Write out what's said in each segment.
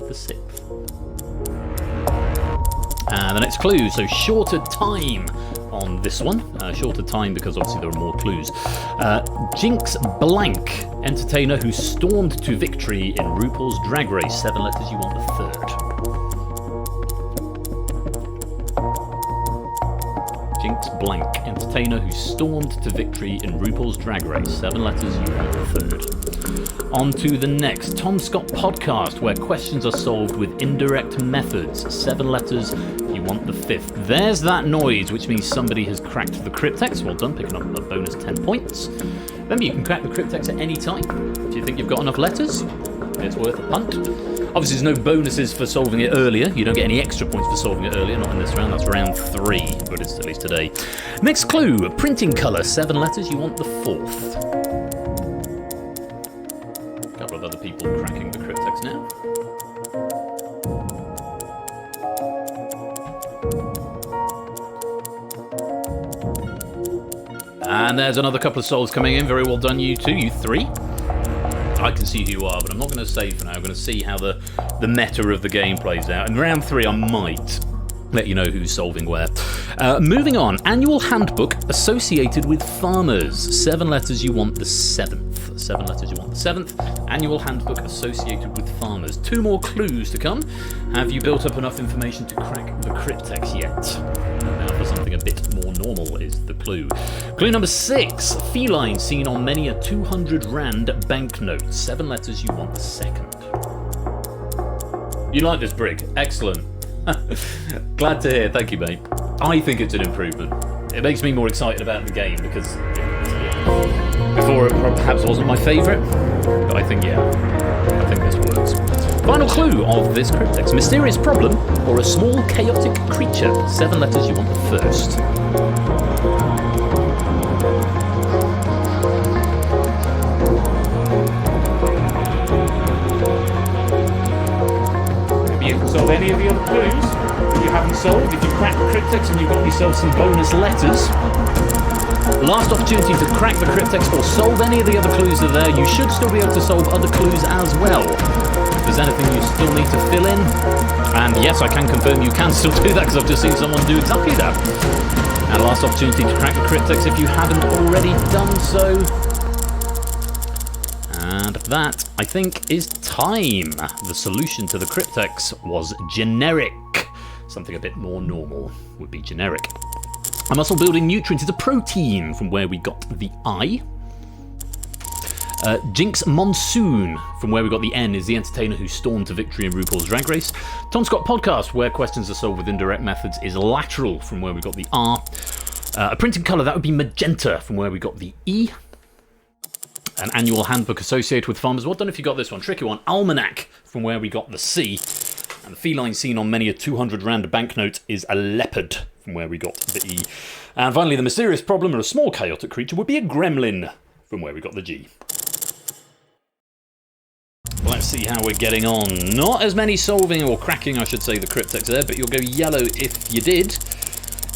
the 6th. And the next clue, so shorter time on this one. Shorter time because obviously there are more clues. Jinx Blank, entertainer who stormed to victory in RuPaul's Drag Race. 7 letters, you want the 3rd. Jinx Blank, entertainer who stormed to victory in RuPaul's Drag Race. 7 letters, you want the 3rd. On to the next, Tom Scott podcast, where questions are solved with indirect methods. 7 letters, you want the 5th. There's that noise, which means somebody has cracked the Cryptex. Well done, picking up a bonus 10 points. Remember, you can crack the Cryptex at any time. If you think you've got enough letters, it's worth a punt. Obviously, there's no bonuses for solving it earlier. You don't get any extra points for solving it earlier, not in this round. That's round 3, but it's at least today. Next clue, printing colour. 7 letters, you want the 4th. Of other people cracking the Cryptex now. And there's another couple of souls coming in. Very well done, you two, you 3. I can see who you are, but I'm not going to say for now. I'm going to see how the meta of the game plays out. In round 3, I might let you know who's solving where. Moving on, annual handbook associated with farmers. 7 letters, you want the 7th. 7 letters, you want the 7th. Annual handbook associated with farmers. 2 more clues to come. Have you built up enough information to crack the Cryptex yet? Now for something a bit more normal is the clue. Clue number 6. Feline seen on many a 200 Rand banknote. 7 letters, you want the 2nd. You like this, Brig? Excellent. Glad to hear, thank you, mate. I think it's an improvement. It makes me more excited about the game because before it perhaps wasn't my favourite, but I think this works. Final clue of this Cryptex. Mysterious problem or a small chaotic creature. 7 letters, you want the 1st. You can solve any of the other clues that you haven't solved. If you crack the Cryptex and you've got yourself some bonus letters. Last opportunity to crack the Cryptex or solve any of the other clues that are there. You should still be able to solve other clues as well. If there's anything you still need to fill in, and yes, I can confirm you can still do that because I've just seen someone do exactly that. And last opportunity to crack the Cryptex if you haven't already done so. And that, I think, is time. The solution to the Cryptex was generic. Something a bit more normal would be generic. A muscle building nutrient is a protein, from where we got the I. Jinx Monsoon, from where we got the N, is the entertainer who stormed to victory in RuPaul's Drag Race. Tom Scott podcast, where questions are solved with indirect methods, is lateral, from where we got the R. A printing colour, that would be magenta, from where we got the E. An annual handbook associated with farmers. Well, I don't know if you got this one. Tricky one. Almanac, from where we got the C. And the feline seen on many a 200 Rand banknote is a leopard, from where we got the E. And finally, the mysterious problem or a small chaotic creature would be a gremlin, from where we got the G. Let's see how we're getting on. Not as many solving or cracking, I should say, the Cryptex there, but you'll go yellow if you did.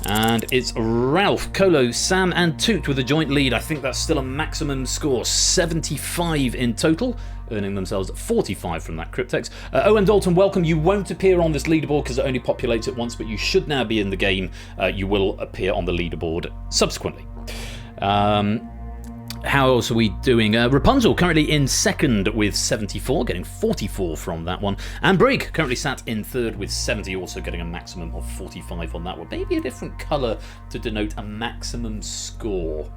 And it's Ralph, Colo, Sam and Toot with a joint lead. I think that's still a maximum score, 75 in total, earning themselves 45 from that Cryptex. Owen Dalton, welcome. You won't appear on this leaderboard because it only populates it once, but you should now be in the game. You will appear on the leaderboard subsequently. How else are we doing? Rapunzel currently in 2nd with 74, getting 44 from that one. And Brig currently sat in 3rd with 70, also getting a maximum of 45 on that one. Maybe a different colour to denote a maximum score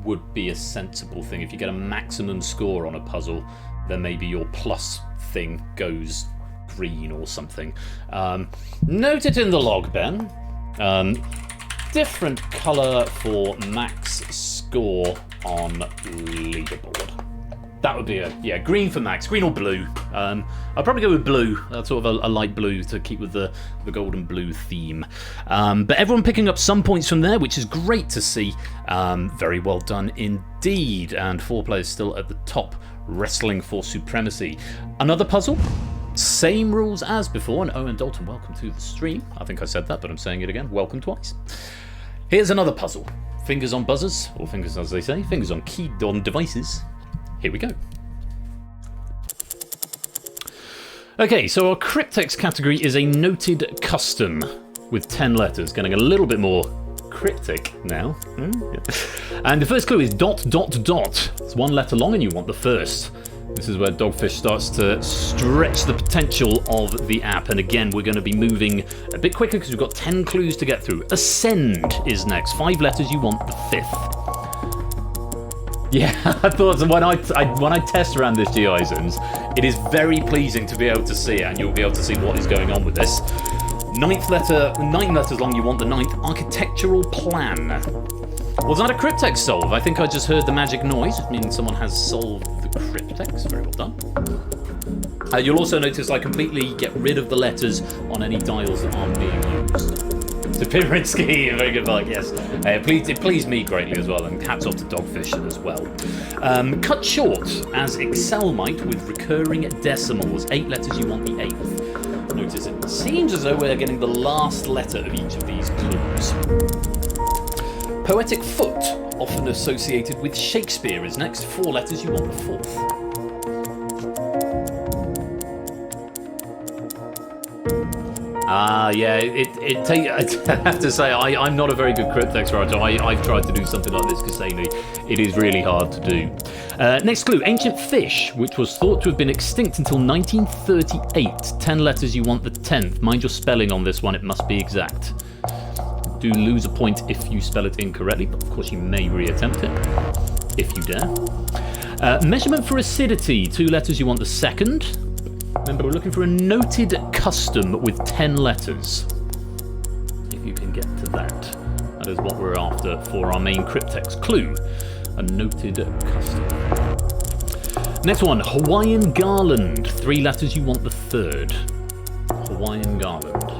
would be a sensible thing. If you get a maximum score on a puzzle, then maybe your plus thing goes green or something. Note it in the log, Ben. Different colour for max score on leaderboard. That would be green for max, green or blue. I'll probably go with blue, sort of a light blue to keep with the gold and blue theme. But everyone picking up some points from there, which is great to see. Very well done indeed. And 4 players still at the top, wrestling for supremacy. Another puzzle, same rules as before. And Owen Dalton, welcome to the stream. I think I said that, but I'm saying it again. Welcome twice. Here's another puzzle. Fingers on buzzers, or fingers as they say, fingers on keyed on devices. Here we go. Okay, so our Cryptex category is a noted custom with 10 letters, getting a little bit more cryptic now. And the first clue is ... It's one letter long and you want the first. This is where Dogfish starts to stretch the potential of the app. And again, we're going to be moving a bit quicker because we've got 10 clues to get through. Ascend is next. 5 letters, you want the 5th. Yeah, I thought when I test around this GI Zones, it is very pleasing to be able to see it, and you'll be able to see what is going on with this. 9th letter, 9 letters long, you want the 9th. Architectural plan. Was that a Cryptex solve? I think I just heard the magic noise, which means someone has solved the Cryptex. Very well done. You'll also notice I completely get rid of the letters on any dials that aren't being used. So Pyramid Ski, very good luck, yes. It pleased me greatly as well, and hats off to Dogfish as well. Cut short, as Excel might, with recurring decimals. 8 letters, you want the 8th. Notice it seems as though we're getting the last letter of each of these clues. Poetic foot, often associated with Shakespeare, is next. 4 letters, you want the 4th. Yeah, I have to say, I'm not a very good Cryptex writer. I've tried to do something like this, Kasani. It is really hard to do. Next clue, ancient fish, which was thought to have been extinct until 1938. 10 letters, you want the 10th. Mind your spelling on this one, it must be exact. Do lose a point if you spell it incorrectly, but of course you may reattempt it, if you dare. Measurement for acidity, 2 letters, you want the 2nd. Remember, we're looking for a noted custom with 10 letters. If you can get to that. That is what we're after for our main Cryptex clue. A noted custom. Next one, Hawaiian garland. 3 letters, you want the 3rd. Hawaiian garland.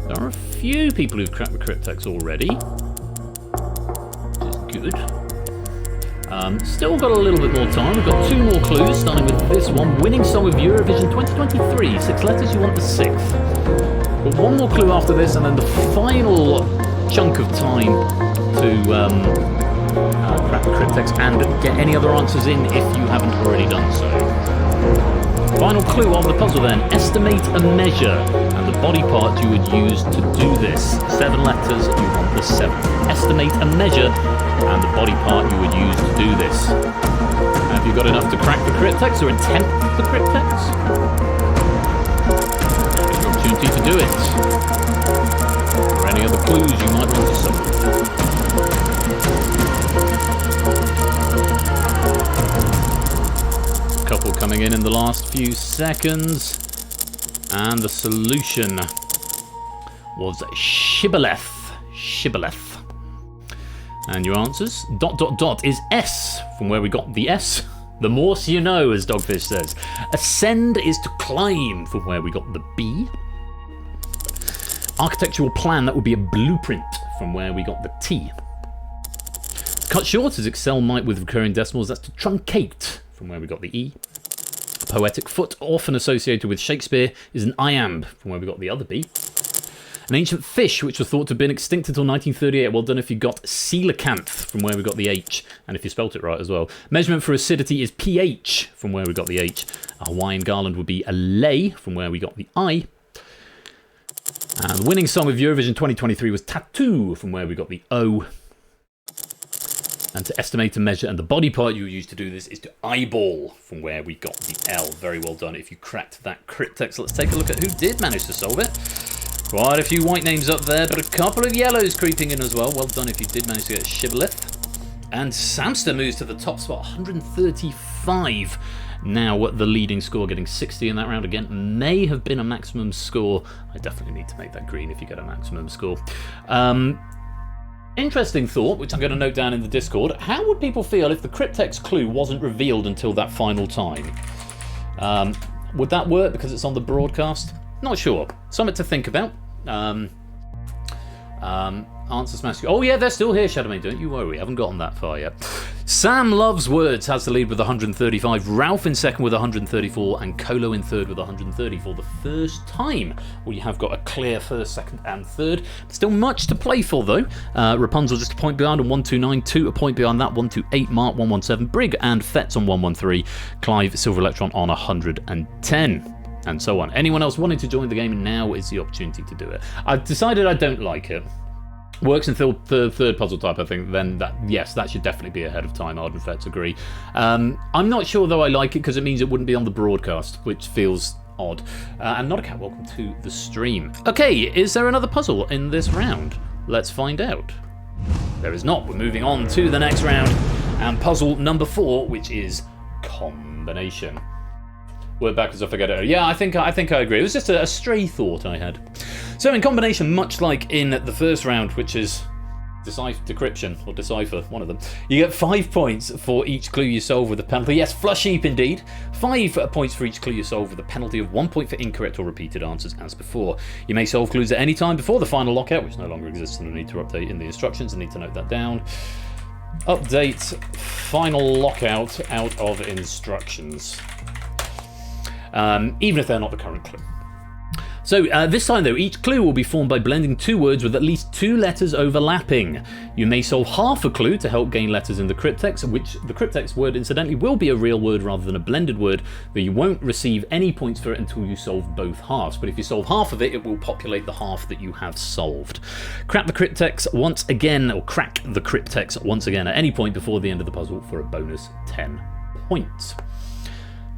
There are a few people who've cracked the Cryptex already. Which is good. Still got a little bit more time. We've got 2 more clues, starting with this one. Winning song of Eurovision 2023. 6 letters, you want the 6th. But 1 more clue after this, and then the final chunk of time to crack the Cryptex and get any other answers in if you haven't already done so. Final clue of the puzzle then. Estimate a measure, and the body part you would use to do this. 7 letters, you want the 7th. Estimate a measure, and the body part you would use to do this. Have you got enough to crack the Cryptex or attempt the Cryptex? Here's your opportunity to do it. Or any other clues you might want to solve. Couple coming in the last few seconds. And the solution was Shibboleth. Shibboleth. And your answers? ... is S, from where we got the S. The more you know, as Dogfish says. Ascend is to climb, from where we got the B. Architectural plan, that would be a blueprint, from where we got the T. Cut short, as Excel might with recurring decimals, that's to truncate, from where we got the E. Poetic foot, often associated with Shakespeare, is an iamb, from where we got the other B. An ancient fish, which was thought to have been extinct until 1938. Well done if you got coelacanth, from where we got the H, and if you spelt it right as well. Measurement for acidity is pH, from where we got the H. A Hawaiian garland would be a lei, from where we got the I. And the winning song of Eurovision 2023 was Tattoo, from where we got the O. And to estimate and measure, and the body part you use to do this is to eyeball, from where we got the L. Very well done if you cracked that Cryptex. Let's take a look at who did manage to solve it. Quite a few white names up there, but a couple of yellows creeping in as well. Well done if you did manage to get Shibboleth. And Samster moves to the top spot, 135. Now the leading score, getting 60 in that round again. May have been a maximum score. I definitely need to make that green if you get a maximum score. Interesting thought, which I'm going to note down in the Discord. How would people feel if the Cryptex clue wasn't revealed until that final time? Would that work because it's on the broadcast? Not sure. Something to think about. Answer smash. Oh yeah, they're still here, Shadowmane. Don't you worry. We haven't gotten that far yet. Sam Loves Words has the lead with 135. Ralph in second with 134. And Colo in third with 130 for the first time. We have got a clear first, second, and third. Still much to play for, though. Rapunzel just a point behind on 129. 2 a point behind that. 128. Mark 117. Brig and Fets on 113. Clive Silver Electron on 110. And so on. Anyone else wanting to join the game, now is the opportunity to do it. I've decided I don't like it. Works in third puzzle type, I think, then that should definitely be ahead of time. Arden Fets agree. I'm not sure, though, I like it because it means it wouldn't be on the broadcast, which feels odd. And Not a Cat, welcome to the stream. Okay, is there another puzzle in this round? Let's find out. There is not. We're moving on to the next round. And puzzle number 4, which is combination. Word back as I forget it. Yeah, I think I agree. It was just a stray thought I had. So in combination, much like in the first round, which is decryption or decipher, one of them, you get 5 points for each clue you solve with a penalty. Yes, flush heap indeed. 5 points for each clue you solve with a penalty of 1 point for incorrect or repeated answers as before. You may solve clues at any time before the final lockout, which no longer exists, and I need to update in the instructions. I need to note that down. Update final lockout out of instructions. Even if they're not the current clue. So this time though, each clue will be formed by blending 2 words with at least 2 letters overlapping. You may solve half a clue to help gain letters in the Cryptex, which the Cryptex word incidentally will be a real word rather than a blended word, but you won't receive any points for it until you solve both halves. But if you solve half of it, it will populate the half that you have solved. Crack the Cryptex once again, or crack the Cryptex once again at any point before the end of the puzzle for a bonus 10 points.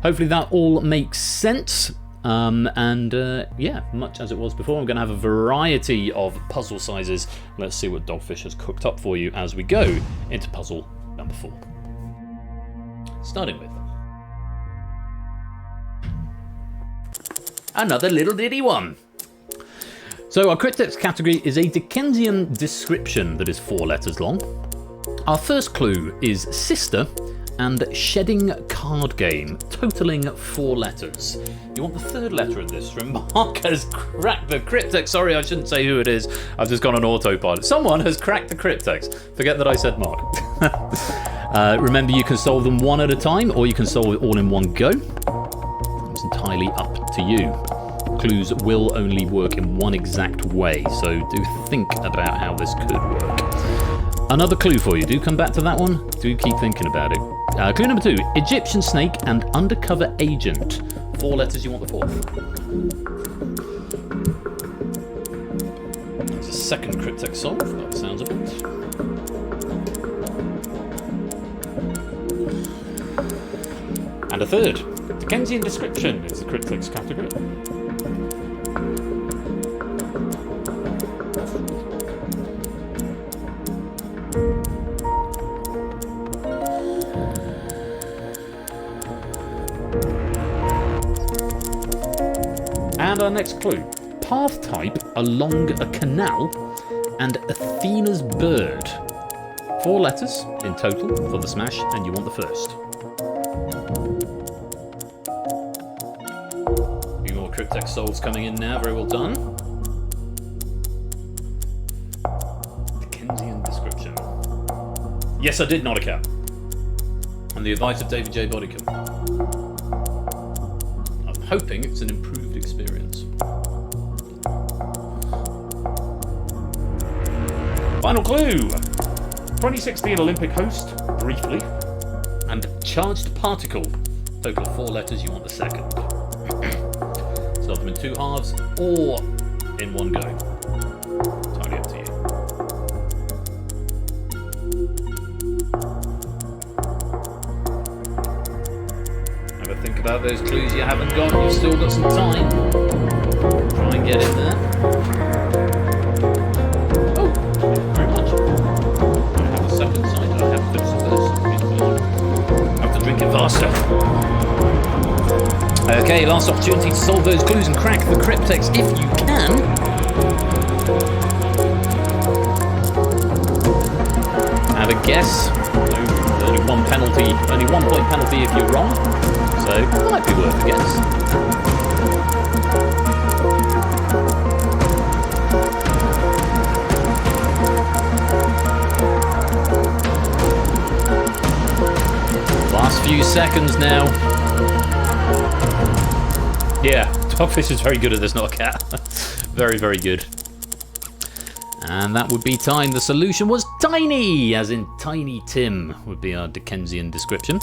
Hopefully that all makes sense. Yeah, much as it was before, I'm going to have a variety of puzzle sizes. Let's see what Dogfish has cooked up for you as we go into puzzle number 4. Starting with another little ditty one. So our Cryptex category is a Dickensian description that is 4 letters long. Our first clue is sister and shedding card game, totaling 4 letters. You want the 3rd letter of this from Mark has cracked the Cryptex. Sorry, I shouldn't say who it is. I've just gone on autopilot. Someone has cracked the Cryptex. Forget that I said Mark. Remember, you can solve them one at a time, or you can solve it all in one go. It's entirely up to you. Clues will only work in one exact way, so do think about how this could work. Another clue for you. Do come back to that one. Do keep thinking about it. Clue number 2. Egyptian snake and undercover agent. 4 letters, you want the 4th. There's a second Cryptex solve, by the sounds of it. And a 3rd. Dickensian description is the Cryptex category. And our next clue. Path type along a canal and Athena's bird. 4 letters in total for the smash, and you want the 1st. A few more Cryptex solves coming in now, very well done. Dickensian description. Yes, I did Not a Cat. On the advice of David J. Bodicum. I'm hoping it's an improved experience. Final clue. 2016 Olympic host, briefly, and charged particle. Total 4 letters, you want the 2nd. Solve them in 2 halves or in one go. Entirely up to you. Have a think about those clues you haven't got. You've still got some time. Try and get in there. Oh, very much. I have a second side. I have to finish the first. I have to drink it faster. Okay, last opportunity to solve those clues and crack the Cryptex if you can. Have a guess. Only 1 penalty, only 1 point penalty if you're wrong. So it might be worth a guess. seconds now. Yeah, Dogfish is very good at this, not a cat. Very, very good. And that would be time. The solution was Tiny, as in Tiny Tim would be our Dickensian description.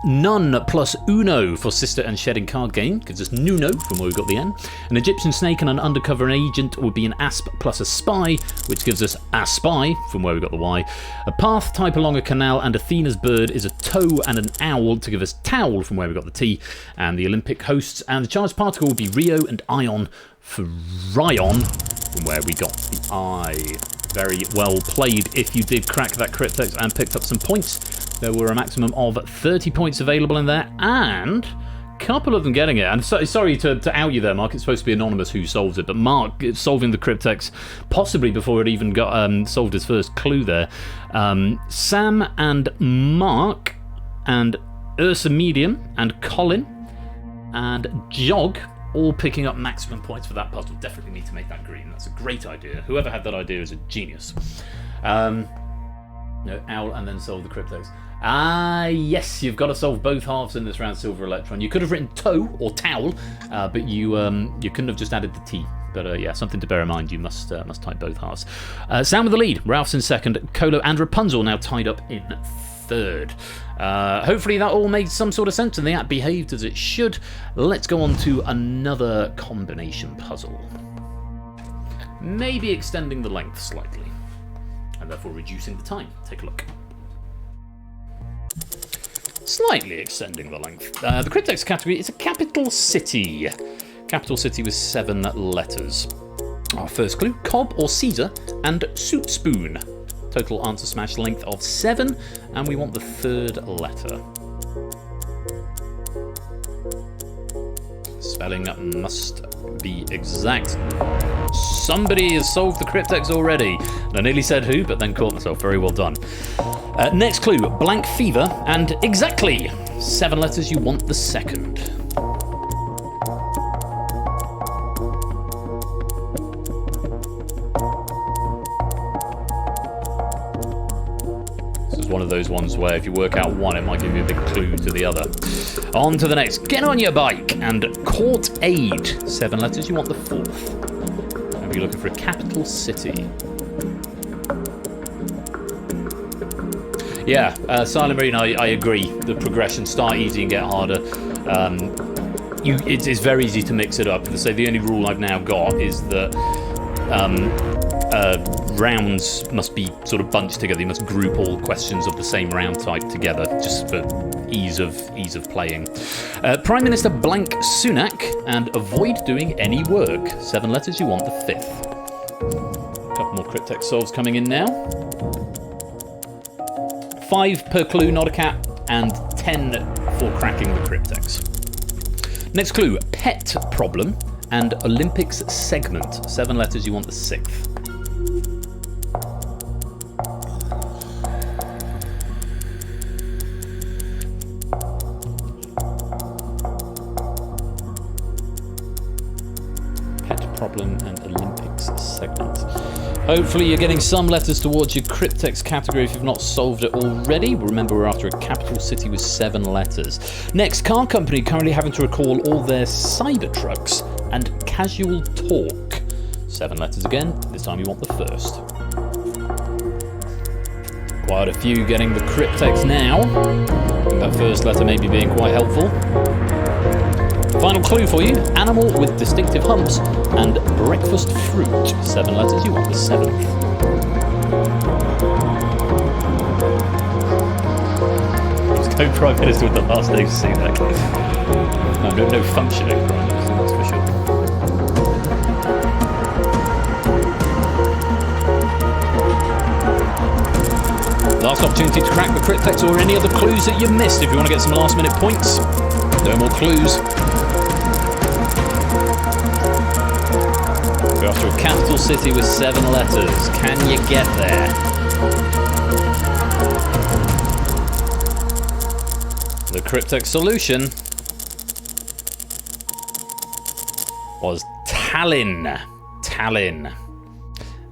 None plus Uno for Sister and Shedding card game gives us Nuno from where we got the N. An Egyptian snake and an undercover agent would be an Asp plus a spy, which gives us a spy from where we got the Y. A path type along a canal and Athena's bird is a toe and an owl to give us towel from where we got the T. And the Olympic hosts and the charged particle would be Rio and Ion for Ryon from where we got the I. Very well played if you did crack that Cryptex and picked up some points. There were a maximum of 30 points available in there, and a couple of them getting it. And sorry to out you there, Mark. It's supposed to be anonymous who solves it, but Mark solving the Cryptex possibly before it even got solved his first clue there. Sam and Mark and Ursa Medium and Colin and Jog all picking up maximum points for that puzzle. Definitely need to make that green. That's a great idea. Whoever had that idea is a genius. No, owl and then solve the Cryptex. Yes, you've got to solve both halves in this round, Silver Electron. You could have written toe or towel, but you couldn't have just added the T. But yeah, something to bear in mind. You must type both halves. Sam with the lead. Ralph's in second. Colo and Rapunzel now tied up in third. Hopefully that all made some sort of sense and the app behaved as it should. Let's go on to another combination puzzle. Maybe extending the length slightly, and therefore reducing the time. Take a look. Slightly extending the length. The Cryptex category is a capital city. Capital city with 7 letters. Our first clue, Cobb or Caesar and soup spoon. Total answer smash length of 7, and we want the third letter. Spelling must be exact. Somebody has solved the Cryptex already. And I nearly said who, but then caught myself. Very well done. Next clue, blank fever, and exactly 7 letters. You want the second. One of those ones where if you work out one, it might give you a big clue to the other. On to the next. Get on your bike and court aid. 7 letters. You want the fourth. Maybe you're looking for a capital city. Yeah, Silent Marine, I agree. The progressions start easy and get harder. It's very easy to mix it up. So the only rule I've now got is that rounds must be sort of bunched together. You must group all questions of the same round type together, just for ease of playing. Prime Minister blank Sunak and avoid doing any work. 7 letters. You want the fifth. A couple more Cryptex solves coming in now. 5 per clue, not a cat, and 10 for cracking the Cryptex. Next clue, pet problem and Olympics segment. 7 letters. You want the sixth. Problem and Olympics segment. Hopefully you're getting some letters towards your Cryptex category if you've not solved it already. Remember, we're after a capital city with 7 letters. Next, car company currently having to recall all their Cybertrucks and casual talk. 7 letters again. This time you want the first. Quite a few getting the Cryptex now. I think that first letter may be being quite helpful. Final clue for you, animal with distinctive humps and breakfast fruit. 7 letters, you want the 7th. Just go Prime Minister with the last name Sunak. No functioning Prime Minister, that's for sure. Last opportunity to crack the Cryptex or any other clues that you missed if you want to get some last minute points. No more clues. We're after a capital city with 7 letters. Can you get there? The Cryptex solution was Tallinn. Tallinn.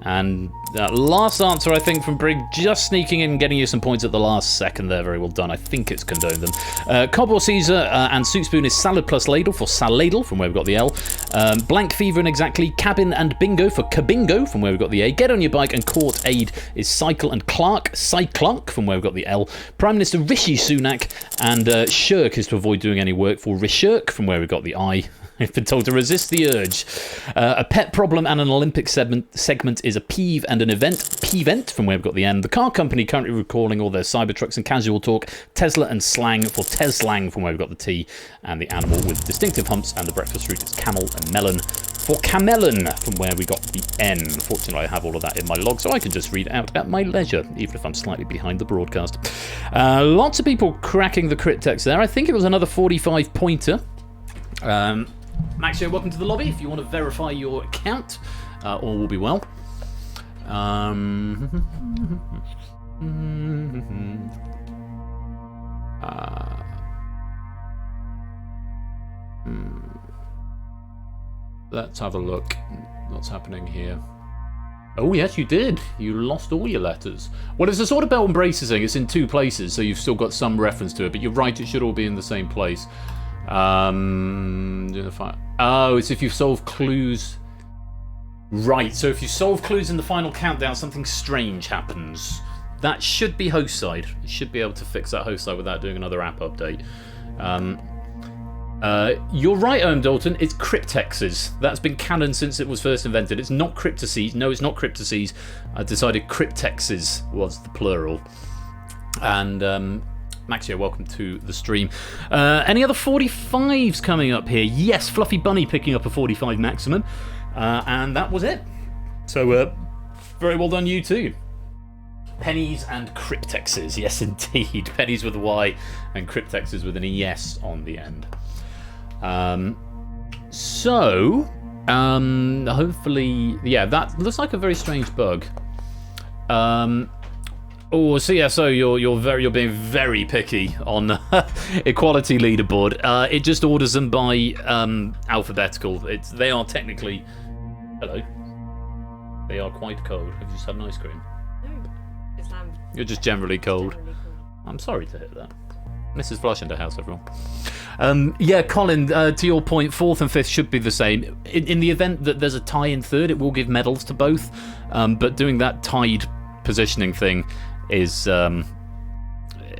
And that last answer, I think, from Brig, just sneaking in and getting you some points at the last second there. Very well done. I think it's condoned them. Cobble Caesar and Soup Spoon is salad plus ladle for saladle, from where we've got the L. Blank Fever and exactly cabin and bingo for kabingo, from where we've got the A. Get on your bike and court aid is cycle and Clark, cyclunk, from where we've got the L. Prime Minister Rishi Sunak and shirk is to avoid doing any work for rishirk, from where we've got the I. I've been told to resist the urge. A pet problem and an Olympic segment is a peeve and an event. Peevent, from where we've got the N. The car company currently recalling all their Cybertrucks and casual talk. Tesla and slang for Teslang, from where we've got the T. And the animal with distinctive humps and the breakfast fruit is camel and melon for camelon, from where we got the N. Fortunately, I have all of that in my log, so I can just read it out at my leisure, even if I'm slightly behind the broadcast. Lots of people cracking the Cryptex there. I think it was another 45-pointer. Maxio, welcome to the lobby. If you want to verify your account, all will be well. Let's have a look. What's happening here? Oh, yes, you did. You lost all your letters. Well, it's a sort of belt and braces thing. It's in two places, so you've still got some reference to it. But you're right, it should all be in the same place. Oh, it's if you solve clues. Right, so if you solve clues in the final countdown, something strange happens. That should be host side. You should be able to fix that host side without doing another app update. You're right, Dalton. It's Cryptexes. That's been canon since it was first invented. It's not Cryptices. No, it's not Cryptices. I decided Cryptexes was the plural. And Maxio, welcome to the stream. Any other 45s coming up here? Yes, Fluffy Bunny picking up a 45 maximum. And that was it. So, very well done, you too. Pennies and Cryptexes. Yes, indeed. Pennies with a Y and Cryptexes with an ES on the end. Hopefully, yeah, that looks like a very strange bug. Oh, so yeah, so you're being very picky on equality leaderboard. It just orders them by alphabetical. They are technically. Hello. They are quite cold. Have you just had an ice cream? No, you're just generally cold. I'm sorry to hear that. Mrs. Flush into house, everyone. Yeah, Colin, to your point, 4th and 5th should be the same. In the event that there's a tie in 3rd, it will give medals to both. But doing that tied positioning thing is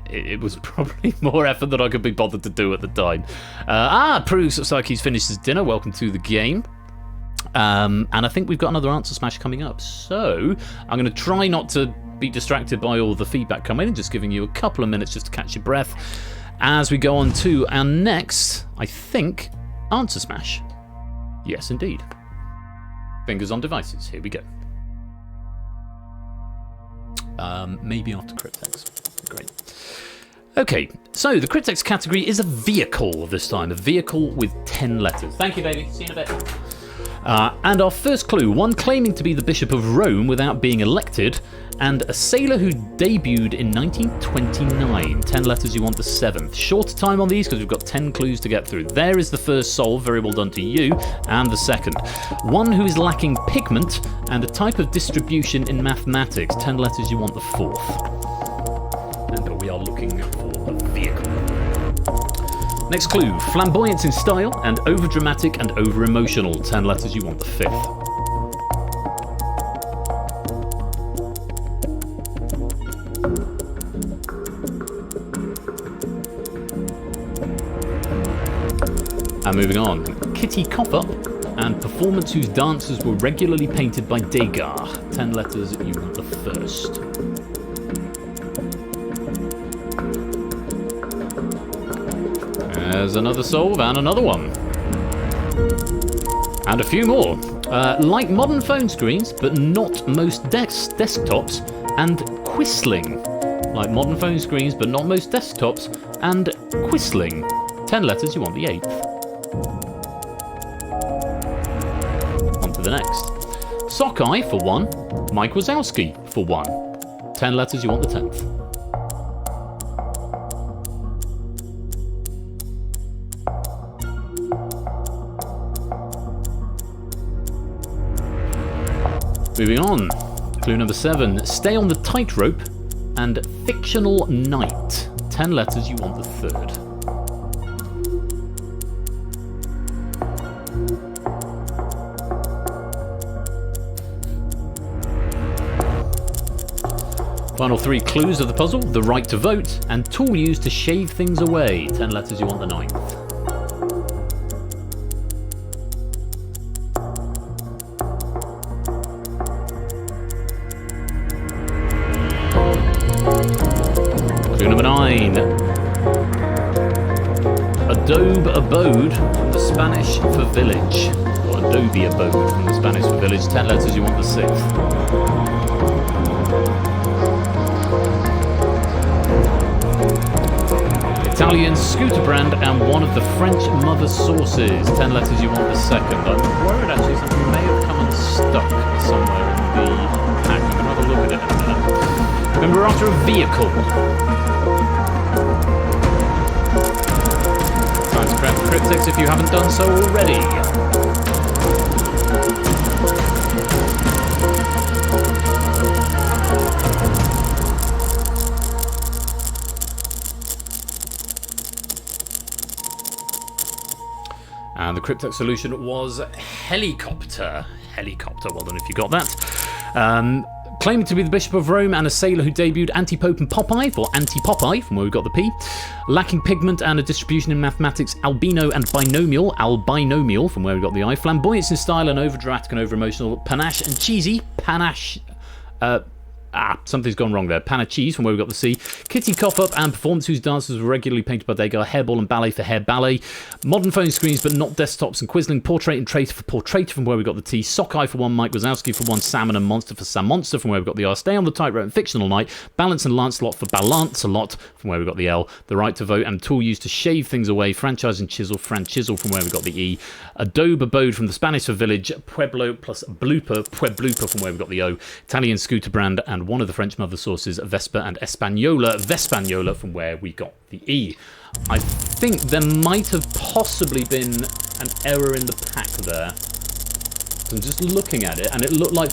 it was probably more effort than I could be bothered to do at the time. Proves looks like he's finished his dinner. Welcome to the game. And I think we've got another answer smash coming up. So I'm going to try not to be distracted by all the feedback coming in, just giving you a couple of minutes just to catch your breath as we go on to our next, I think, answer smash. Yes, indeed. Fingers on devices. Here we go. Maybe after Cryptex. Great. Okay, so the Cryptex category is a vehicle this time. A vehicle with 10 letters. Thank you, baby. See you in a bit. And our first clue, one claiming to be the Bishop of Rome without being elected, and a sailor who debuted in 1929. 10 letters, you want the 7th. Shorter time on these because we've got 10 clues to get through. There is the first solve, very well done to you, and the second. One who is lacking pigment and a type of distribution in mathematics. 10 letters, you want the 4th. And we are looking for a vehicle. Next clue, flamboyance in style and over-dramatic and over-emotional. 10 letters, you want the 5th. And moving on, Kitty Copper and performance whose dancers were regularly painted by Degas. 10 letters, you want the 1st. There's another solve and another one. And a few more. Like modern phone screens, but not most desktops, and quisling. Like modern phone screens, but not most desktops, and quisling. 10 letters, you want the 8th. On to the next. Sockeye for 1, Mike Wazowski for 1. 10 letters, you want the 10th. Moving on. Clue number 7. Stay on the tightrope and fictional night. 10 letters, you want the third. Final 3 clues of the puzzle: the right to vote and tool used to shave things away. 10 letters, you want the 9th. Clue number 9. Adobe abode from the Spanish for village. Or Adobe abode from the Spanish for village. 10 letters, you want the 6th. Italian scooter brand and one of the French mother sauces. 10 letters, you want the 2nd. I'm worried actually something may have come unstuck somewhere in the pack. I'm going to have a look at it in a minute. Remember, we're after a vehicle. Time to grab the Cryptex if you haven't done so already. And the Cryptex solution was helicopter. Helicopter, well done if you got that. Claiming to be the Bishop of Rome and a sailor who debuted Anti-Pope and Popeye, or Anti-Popeye, from where we got the P. Lacking pigment and a distribution in mathematics, albino and binomial, albinomial, from where we got the I. Flamboyance in style and over-dramatic and over-emotional, panache and cheesy, panache, something's gone wrong there. Pan of cheese, from where we got the C. Kitty Cop-Up and performance whose dancers were regularly painted by Degas. Hairball and ballet for hair ballet. Modern phone screens but not desktops and Quisling. Portrait and traitor for portraitor, from where we got the T. Sockeye for 1. Mike Wazowski for 1. Salmon and monster for Sam Monster, from where we got the R. Stay on the tightrope and fictional night. Balance and Lancelot for Balance-a-lot, from where we got the L. The right to vote and tool used to shave things away. Franchise and chisel. Fran Chisel, from where we got the E. Adobe abode, from the Spanish for village. Pueblo plus blooper. Pueblupa, from where we got the O. Italian scooter brand and one of the French mother sources, Vespa and Espanola. Vespaniola, from where we got the E. I think there might have possibly been an error in the pack there. So I'm just looking at it, and it looked like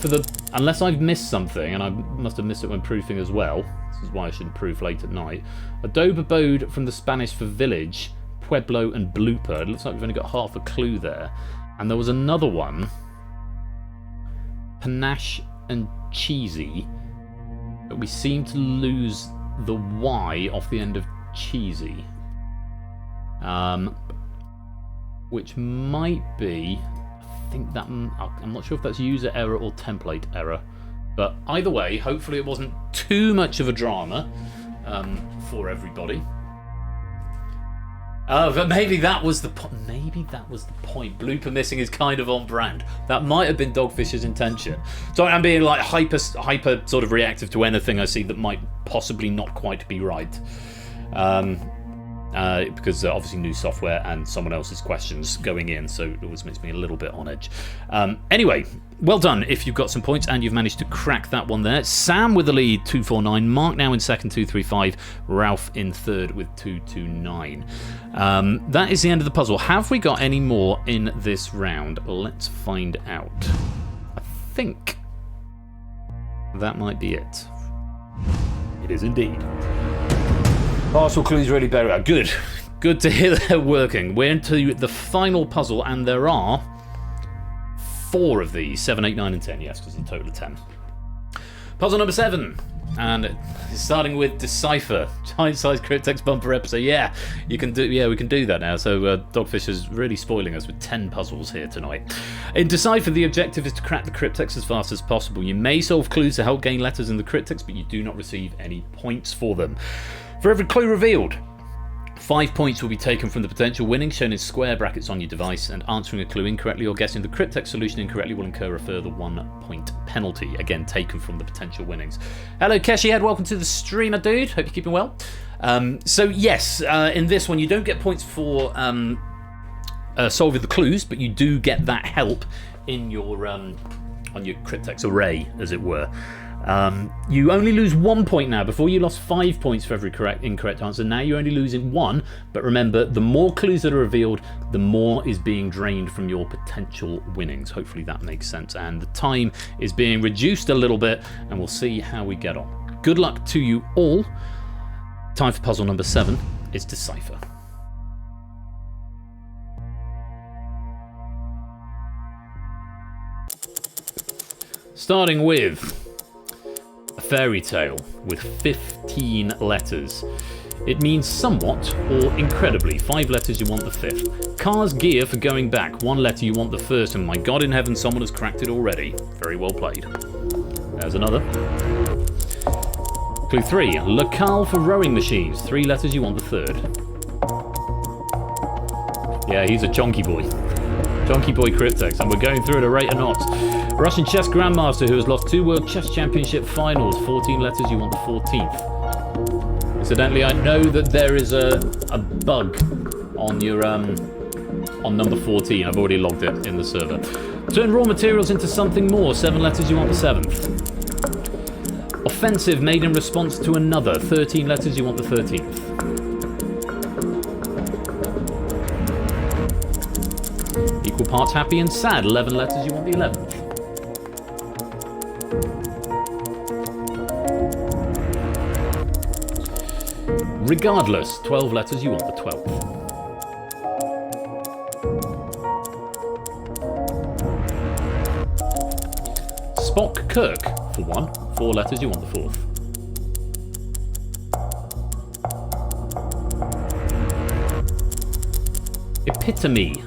unless I've missed something, and I must have missed it when proofing as well. This is why I shouldn't proof late at night. Adobe abode, from the Spanish for village, Pueblo and blooper. It looks like we've only got half a clue there. And there was another one, panache and cheesy, but we seem to lose the Y off the end of cheesy. Which might be, I think that, I'm not sure if that's user error or template error. But either way, hopefully it wasn't too much of a drama for everybody. But maybe that was the point. Blooper missing is kind of on brand. That might have been Dogfish's intention. So I'm being like hyper sort of reactive to anything I see that might possibly not quite be right. Because obviously new software and someone else's questions going in, so it always makes me a little bit on edge. Anyway, well done if you've got some points and you've managed to crack that one there. Sam with the lead, 249. Mark now in second, 235. Ralph in third with 229. That is the end of the puzzle. Have we got any more in this round? Let's find out. I think that might be it. It is indeed. Partial clues really bear out. Good. Good to hear they're working. We're into the final puzzle, and there are 4 of these. 7, 8, 9, and 10. Yes, because it's a total of 10. Puzzle number 7. And starting with Decipher. Giant-sized Cryptex bumper episode. Yeah, we can do that now. So Dogfish is really spoiling us with 10 puzzles here tonight. In Decipher, the objective is to crack the Cryptex as fast as possible. You may solve clues to help gain letters in the Cryptex, but you do not receive any points for them. For every clue revealed, 5 points will be taken from the potential winnings shown in square brackets on your device, and answering a clue incorrectly or guessing the Cryptex solution incorrectly will incur a further 1 point penalty, again taken from the potential winnings. Hello Keshihead, welcome to the streamer, dude. Hope you're keeping well. So yes, in this one you don't get points for solving the clues, but you do get that help in your on your Cryptex array, as it were. You only lose 1 point now. Before you lost 5 points for every incorrect answer. Now you're only losing 1. But remember, the more clues that are revealed, the more is being drained from your potential winnings. Hopefully that makes sense. And the time is being reduced a little bit, and we'll see how we get on. Good luck to you all. Time for puzzle number 7. It's Decipher. Starting with a fairy tale with 15 letters. It means somewhat or incredibly. 5 letters, you want the 5th. Car's gear for going back. 1 letter, you want the 1st. And my God in heaven, someone has cracked it already. Very well played. There's another. Clue 3. Locale for rowing machines. 3 letters, you want the 3rd. Yeah, he's a chonky boy. Chonky boy Cryptex, and we're going through at a rate of knots. Russian chess grandmaster who has lost 2 World Chess Championship finals. 14 letters, you want the 14th. Incidentally, I know that there is a bug on your on number 14. I've already logged it in the server. Turn raw materials into something more. 7 letters, you want the 7th. Offensive made in response to another. 13 letters, you want the 13th. Equal parts happy and sad. 11 letters, you want the 11th. Regardless, 12 letters, you want the 12th. Spock Kirk for 1. 4 letters, you want the 4th. Epitome.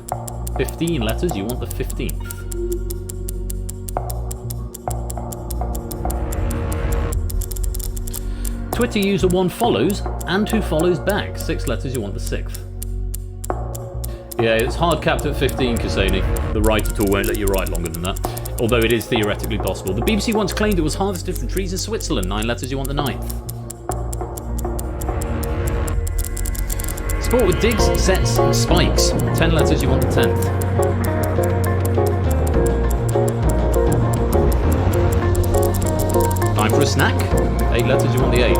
15 letters, you want the 15th. Twitter user 1 follows, and who follows back. 6 letters, you want the 6th. Yeah, it's hard capped at 15, Kasani. The writer tool won't let you write longer than that, although it is theoretically possible. The BBC once claimed it was harvested from trees in Switzerland. 9 letters, you want the 9th. Sport with digs, sets, and spikes. 10 letters, you want the 10th. Time for a snack. 8 letters, you want the 8th.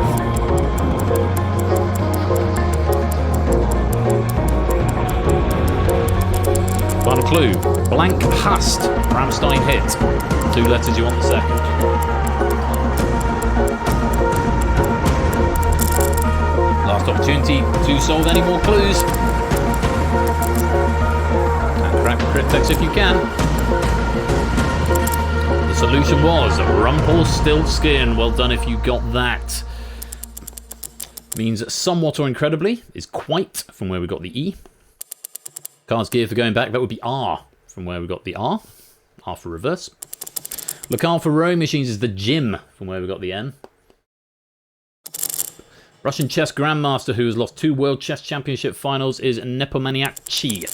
Final clue. Blank hast. Rammstein hit. 2 letters, you want the 2nd. Last opportunity to solve any more clues. And crack the Cryptex if you can. The solution was Rumpelstiltskin. Well done if you got that. Means somewhat or incredibly is quite from where we got the E. Car's gear for going back, that would be R from where we got the R. R for reverse. Locale for rowing machines is the gym from where we got the N. Russian chess grandmaster who has lost 2 World Chess Championship finals is Nepomniachtchi,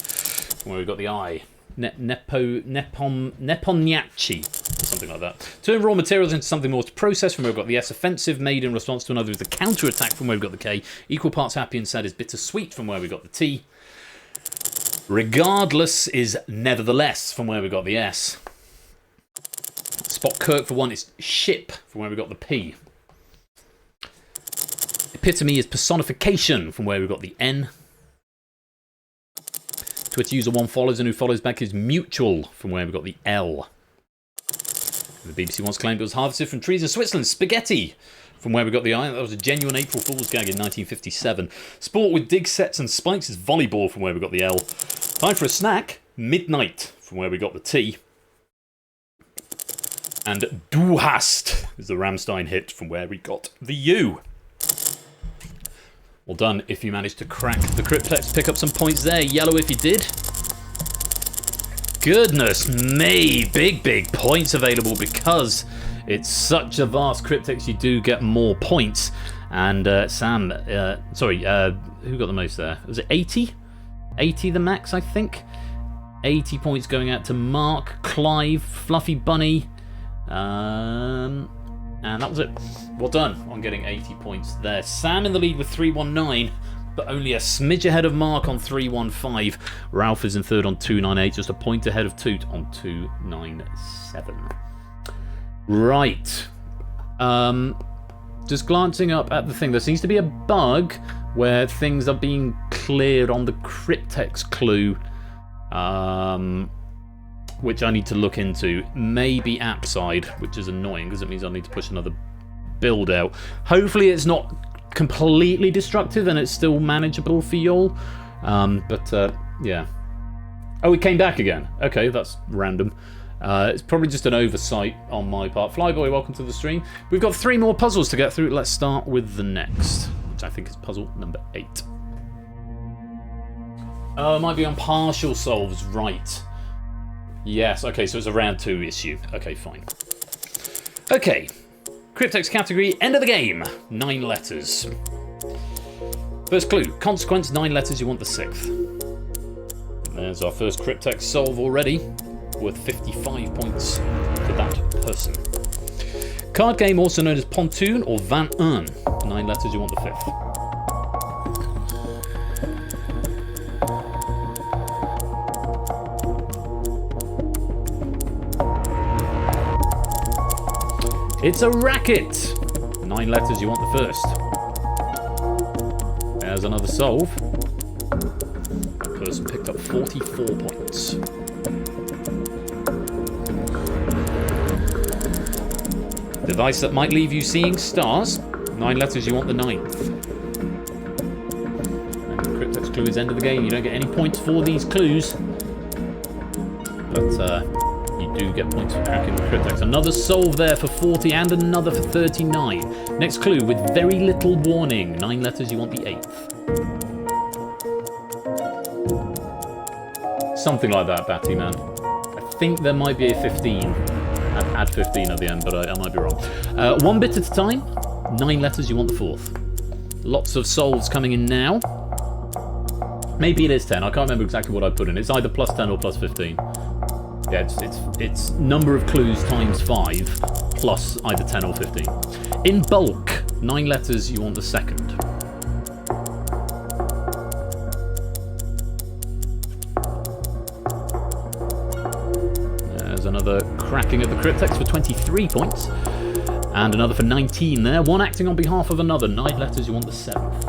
from where we got the I. Nepomniachtchi, something like that. Turn raw materials into something more to process, from where we've got the S. Offensive made in response to another is the counter-attack, from where we've got the K. Equal parts happy and sad is bittersweet, from where we got the T. Regardless is nevertheless, from where we got the S. Spot Kirk for 1 is ship, from where we got the P. Epitome is personification, from where we got the N. Twitter user 1 follows, and who follows back is mutual, from where we got the L. And the BBC once claimed it was harvested from trees in Switzerland. Spaghetti, from where we got the I. That was a genuine April Fool's gag in 1957. Sport with dig sets and spikes is volleyball, from where we got the L. Time for a snack. Midnight, from where we got the T. And Du hast is the Rammstein hit, from where we got the U. Well done if you managed to crack the Cryptex. Pick up some points there. Yellow if you did. Goodness me. Big points available because it's such a vast Cryptex. You do get more points. And Sam, who got the most there? Was it 80? 80 the max, I think. 80 points going out to Mark, Clive, Fluffy Bunny. And that was it. Well done on getting 80 points there. Sam in the lead with 319, but only a smidge ahead of Mark on 315. Ralph is in third on 298, just a point ahead of Toot on 297. Right. Just glancing up at the thing, there seems to be a bug where things are being cleared on the Cryptex clue, which I need to look into. Maybe app side, which is annoying because it means I need to push another build out. Hopefully it's not completely destructive and it's still manageable for y'all. Yeah. Oh, it came back again. Okay, that's random. It's probably just an oversight on my part. Flyboy, welcome to the stream. We've got 3 more puzzles to get through. Let's start with the next, which I think is puzzle number 8. Oh, it might be on partial solves, right. Yes, okay, so it's a round 2 issue. Okay, fine. Okay, Cryptex category, end of the game. 9 letters. First clue, consequence, 9 letters, you want the 6th. There's our first Cryptex solve already. Worth 55 points to that person. Card game, also known as Pontoon or 21. 9 letters, you want the 5th. It's a racket. 9 letters, you want the 1st. There's another solve. That person picked up 44 points. Device that might leave you seeing stars. 9 letters, you want the 9th. And the Cryptex clue is end of the game. You don't get any points for these clues. But you do get points for cracking the Cryptex. Another solve there for 40 and another for 39. Next clue with very little warning. 9 letters, you want the 8th. Something like that, Batty Man. I think there might be a 15. Add 15 at the end, but I might be wrong. 1 bit at a time. 9 letters, you want the 4th. Lots of solves coming in now. Maybe it is 10. I can't remember exactly what I put in. It's either plus 10 or plus 15. Yeah, it's number of clues times 5 plus either 10 or 15. In bulk, 9 letters, you want the 2nd. Another cracking of the Cryptex for 23 points. And another for 19 there. One acting on behalf of another. 9 letters, you want the 7th.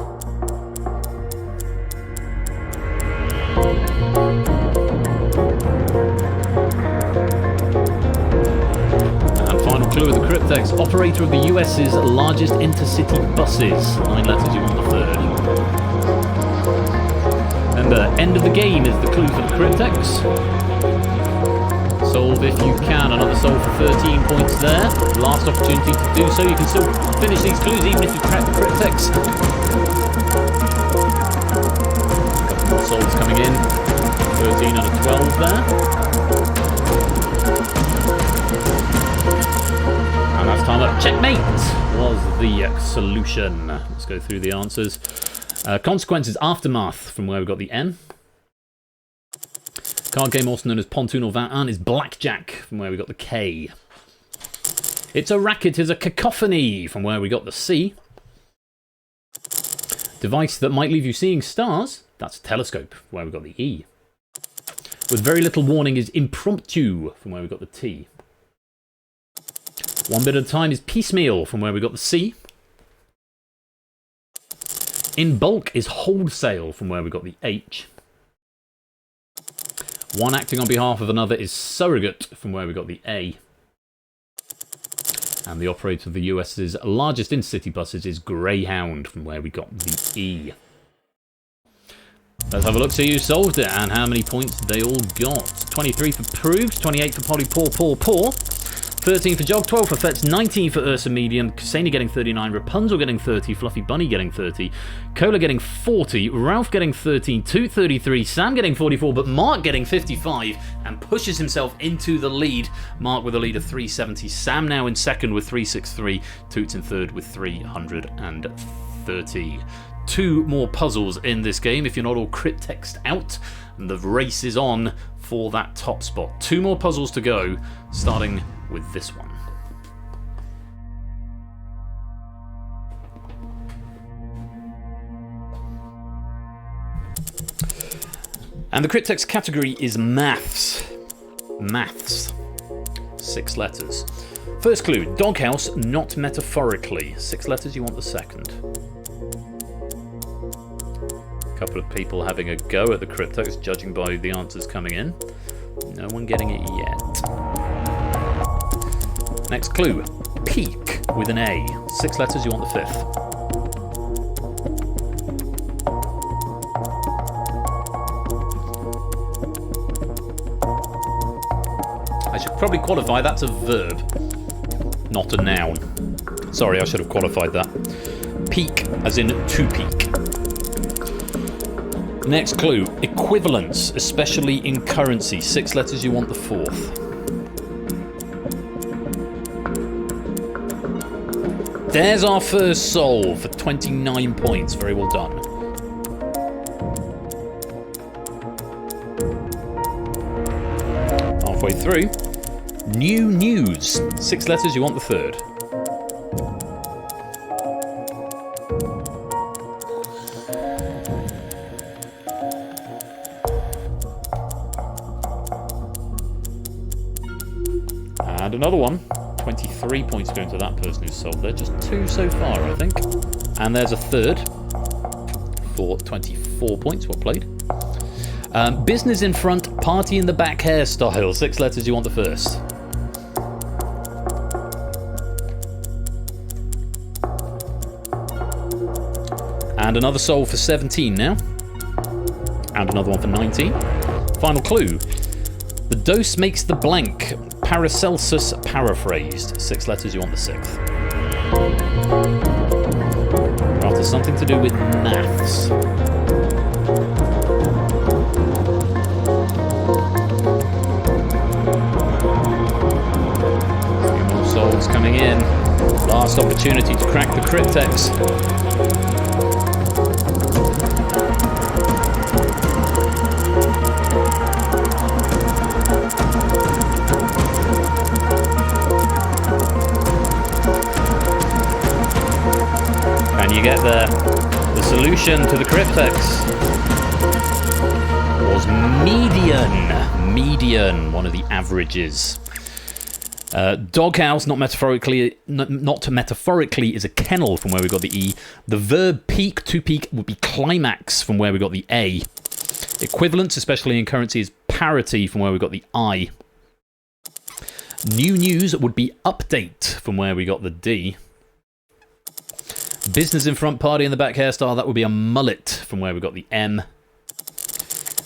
And final clue of the Cryptex. Operator of the US's largest intercity buses. 9 letters, you want the 3rd. And the end of the game is the clue for the Cryptex. Solve if you can. Another solve for 13 points there. Last opportunity to do so. You can still finish these clues even if you crack the Cryptex. A couple more solves coming in. 13 out of 12 there. And that's time up. Checkmate was the solution. Let's go through the answers. Consequences, aftermath, from where we got the N. Card game, also known as Pontoon or 21, is blackjack, from where we got the K. It's a racket is a cacophony, from where we got the C. Device that might leave you seeing stars, that's a telescope, from where we got the E. With very little warning is impromptu, from where we got the T. 1 bit at a time is piecemeal, from where we got the C. In bulk is wholesale, from where we got the H. One acting on behalf of another is surrogate, from where we got the A. And the operator of the US's largest intercity buses is Greyhound, from where we got the E. Let's have a look, see who solved it and how many points they all got. 23 for Proofs, 28 for Polly Paw, 13 for Jog, 12 for Fetz, 19 for Ursa Medium, Ksenia getting 39, Rapunzel getting 30, Fluffy Bunny getting 30, Cola getting 40, Ralph getting 13, 233, Sam getting 44, but Mark getting 55 and pushes himself into the lead. Mark with a lead of 370, Sam now in second with 363, Toots in third with 330. 2 more puzzles in this game if you're not all Cryptexed out, and the race is on for that top spot. 2 more puzzles to go, starting with this one. And the Cryptex category is maths. Maths. 6 letters. First clue, doghouse, not metaphorically. 6 letters, you want the second. A couple of people having a go at the Cryptex, judging by the answers coming in. No one getting it yet. Next clue, peak with an A. 6 letters, you want the fifth. I should probably qualify, that's a verb, not a noun. Sorry, I should have qualified that. Peak, as in to peak. Next clue, equivalence, especially in currency. 6 letters, you want the fourth. There's our first solve for 29 points. Very well done. Halfway through. New news. 6 letters, you want the third. And another one. 23 points going to that person who solved there. Just 2 so far, I think. And there's a third for 24 points. Well played. Business in front, party in the back hairstyle. 6 letters, you want the first. And another solve for 17 now. And another one for 19. Final clue. The dose makes the blank. Paracelsus paraphrased. 6 letters, you want the sixth. After something to do with maths. A few more souls coming in. Last opportunity to crack the Cryptex. Can you get there? The solution to the Cryptex was median. Median, one of the averages. Doghouse, not metaphorically, is a kennel from where we got the E. The verb peak, to peak, would be climax from where we got the A. Equivalence, especially in currency, is parity from where we got the I. New news would be update from where we got the D. Business in front, party in the back hairstyle, that would be a mullet from where we got the M.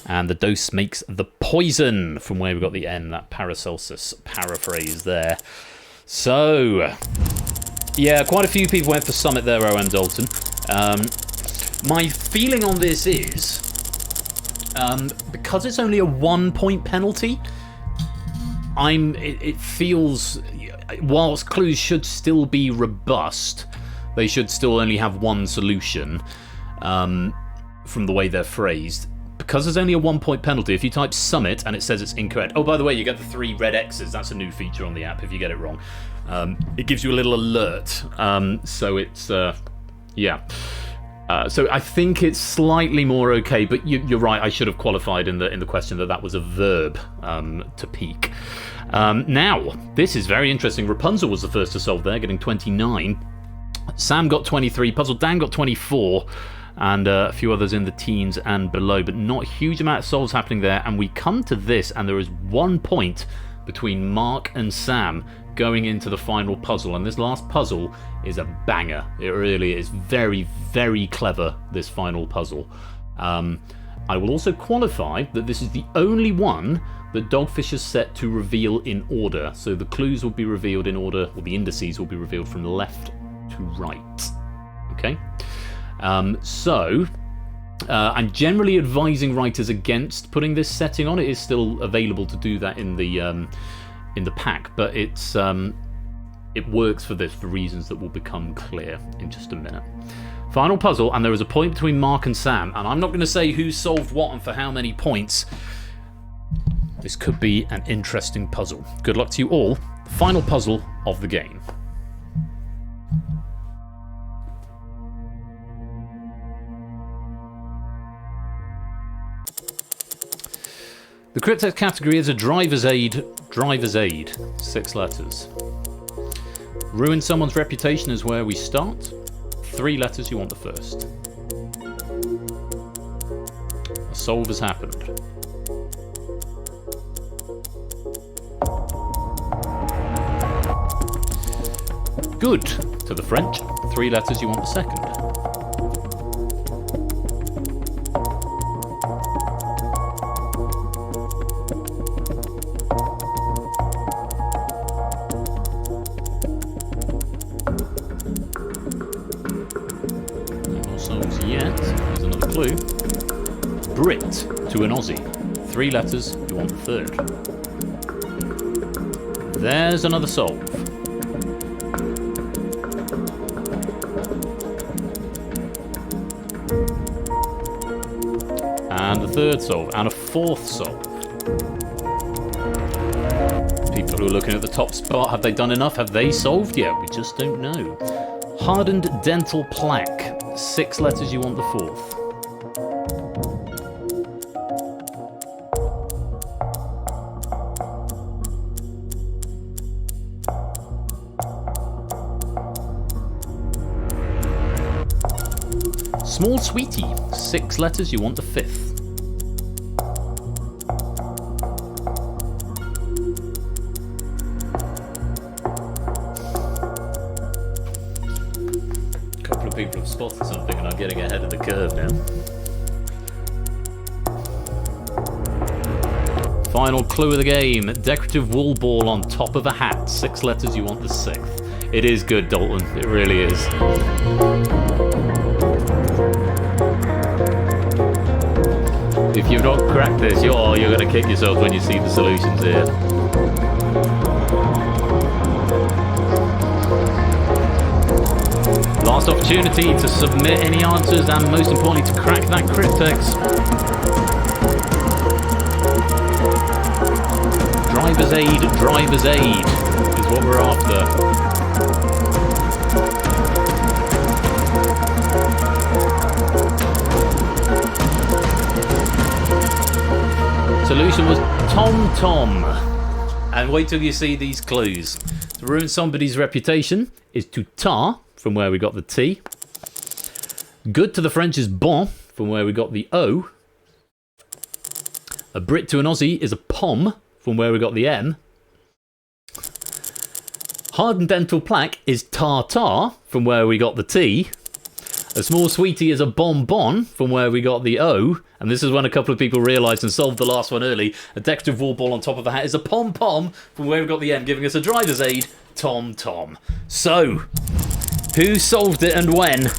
And the dose makes the poison from where we got the N, that Paracelsus paraphrase there. So, yeah, quite a few people went for Summit there, OM Dalton. My feeling on this is, because it's only a 1-point penalty, it feels, whilst clues should still be robust, they should still only have one solution from the way they're phrased. Because there's only a 1-point penalty, if you type Summit and it says it's incorrect... Oh, by the way, you get the 3 red X's. That's a new feature on the app if you get it wrong. It gives you a little alert. So it's... yeah. So I think it's slightly more okay, but you're right, I should have qualified in the question that was a verb, to peak. Now, this is very interesting. Rapunzel was the first to solve there, getting 29. Sam got 23, Puzzle Dan got 24, and a few others in the teens and below, but not a huge amount of solves happening there. And we come to this, and there is 1 point between Mark and Sam going into the final puzzle, and this last puzzle is a banger. It really is very, very clever, this final puzzle. I will also qualify that this is the only one that Dogfish has set to reveal in order, so the clues will be revealed in order, or the indices will be revealed from left to right. Okay? I'm generally advising writers against putting this setting on. It is still available to do that in the pack, but it works for this for reasons that will become clear in just a minute. Final puzzle, and there is a point between Mark and Sam, and I'm not going to say who solved what and for how many points. This could be an interesting puzzle. Good luck to you all. Final puzzle of the game. The Cryptex category is a driver's aid. Driver's aid. 6 letters. Ruin someone's reputation is where we start. 3 letters, you want the first. A solve has happened. Good to the French. 3 letters, you want the second. No more solves yet. Here's another clue. Brit to an Aussie. 3 letters, you want the third. There's another solve. And a third solve, and a fourth solve. People who are looking at the top spot, have they done enough? Have they solved yet? We just don't know. Hardened dental plaque. 6 letters, you want the fourth. Small sweetie. 6 letters, you want the fifth. A couple of people have spotted something and I'm getting ahead of the curve now. Final clue of the game. Decorative wool ball on top of a hat. 6 letters, you want the sixth. It is good, Dalton. It really is. If you've not cracked this, you're going to kick yourself when you see the solutions here. Last opportunity to submit any answers and most importantly to crack that Cryptex. Driver's aid is what we're after. Solution was Tom. And wait till you see these clues. To ruin somebody's reputation is to tar, from where we got the T. Good to the French is bon, from where we got the O. A Brit to an Aussie is a pom, from where we got the M. Hardened dental plaque is tar, from where we got the T. A small sweetie is a bonbon, from where we got the O. And this is when a couple of people realised and solved the last one early. A decorative wool ball on top of a hat is a pom-pom, from where we got the M, giving us a driver's aid, Tom. So, who solved it and when?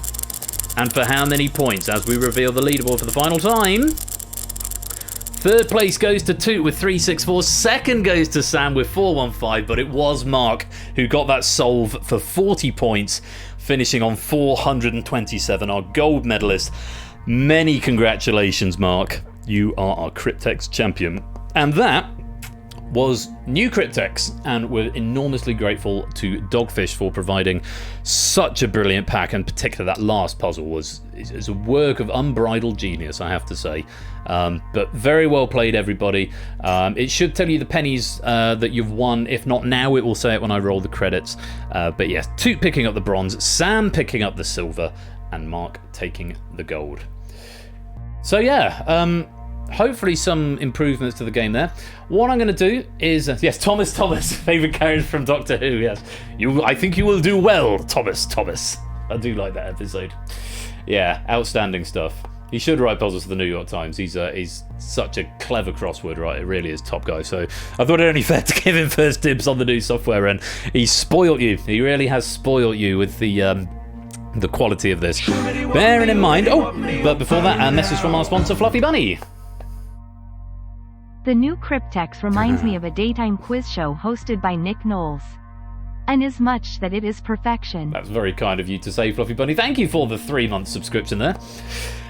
And for how many points? As we reveal the leaderboard for the final time. Third place goes to Toot with 364. Second goes to Sam with 415. But it was Mark who got that solve for 40 points, finishing on 427, our gold medalist. Many congratulations, Mark. You are our Cryptex champion. And that was new Cryptex, and we're enormously grateful to Dogfish for providing such a brilliant pack, and particularly that last puzzle is a work of unbridled genius, I have to say. But very well played, everybody. It should tell you the pennies that you've won. If not now, it will say it when I roll the credits. But yes, Toot picking up the bronze, Sam picking up the silver, and Mark taking the gold. So yeah, hopefully some improvements to the game there. What I'm going to do is, yes, Thomas, favourite character from Doctor Who, yes. I think you will do well, Thomas. I do like that episode. Yeah, outstanding stuff. He should write puzzles for the New York Times. He's such a clever crossword writer. It really is top guy. So I thought it only fair to give him first dibs on the new software, and he's spoilt you. He really has spoilt you with the quality of this. Bearing in mind, but before that, a message from our sponsor, Fluffy Bunny. The new Cryptex reminds me of a daytime quiz show hosted by Nick Knowles. And is much that it is perfection. That's very kind of you to say, Fluffy Bunny. Thank you for the 3-month subscription there.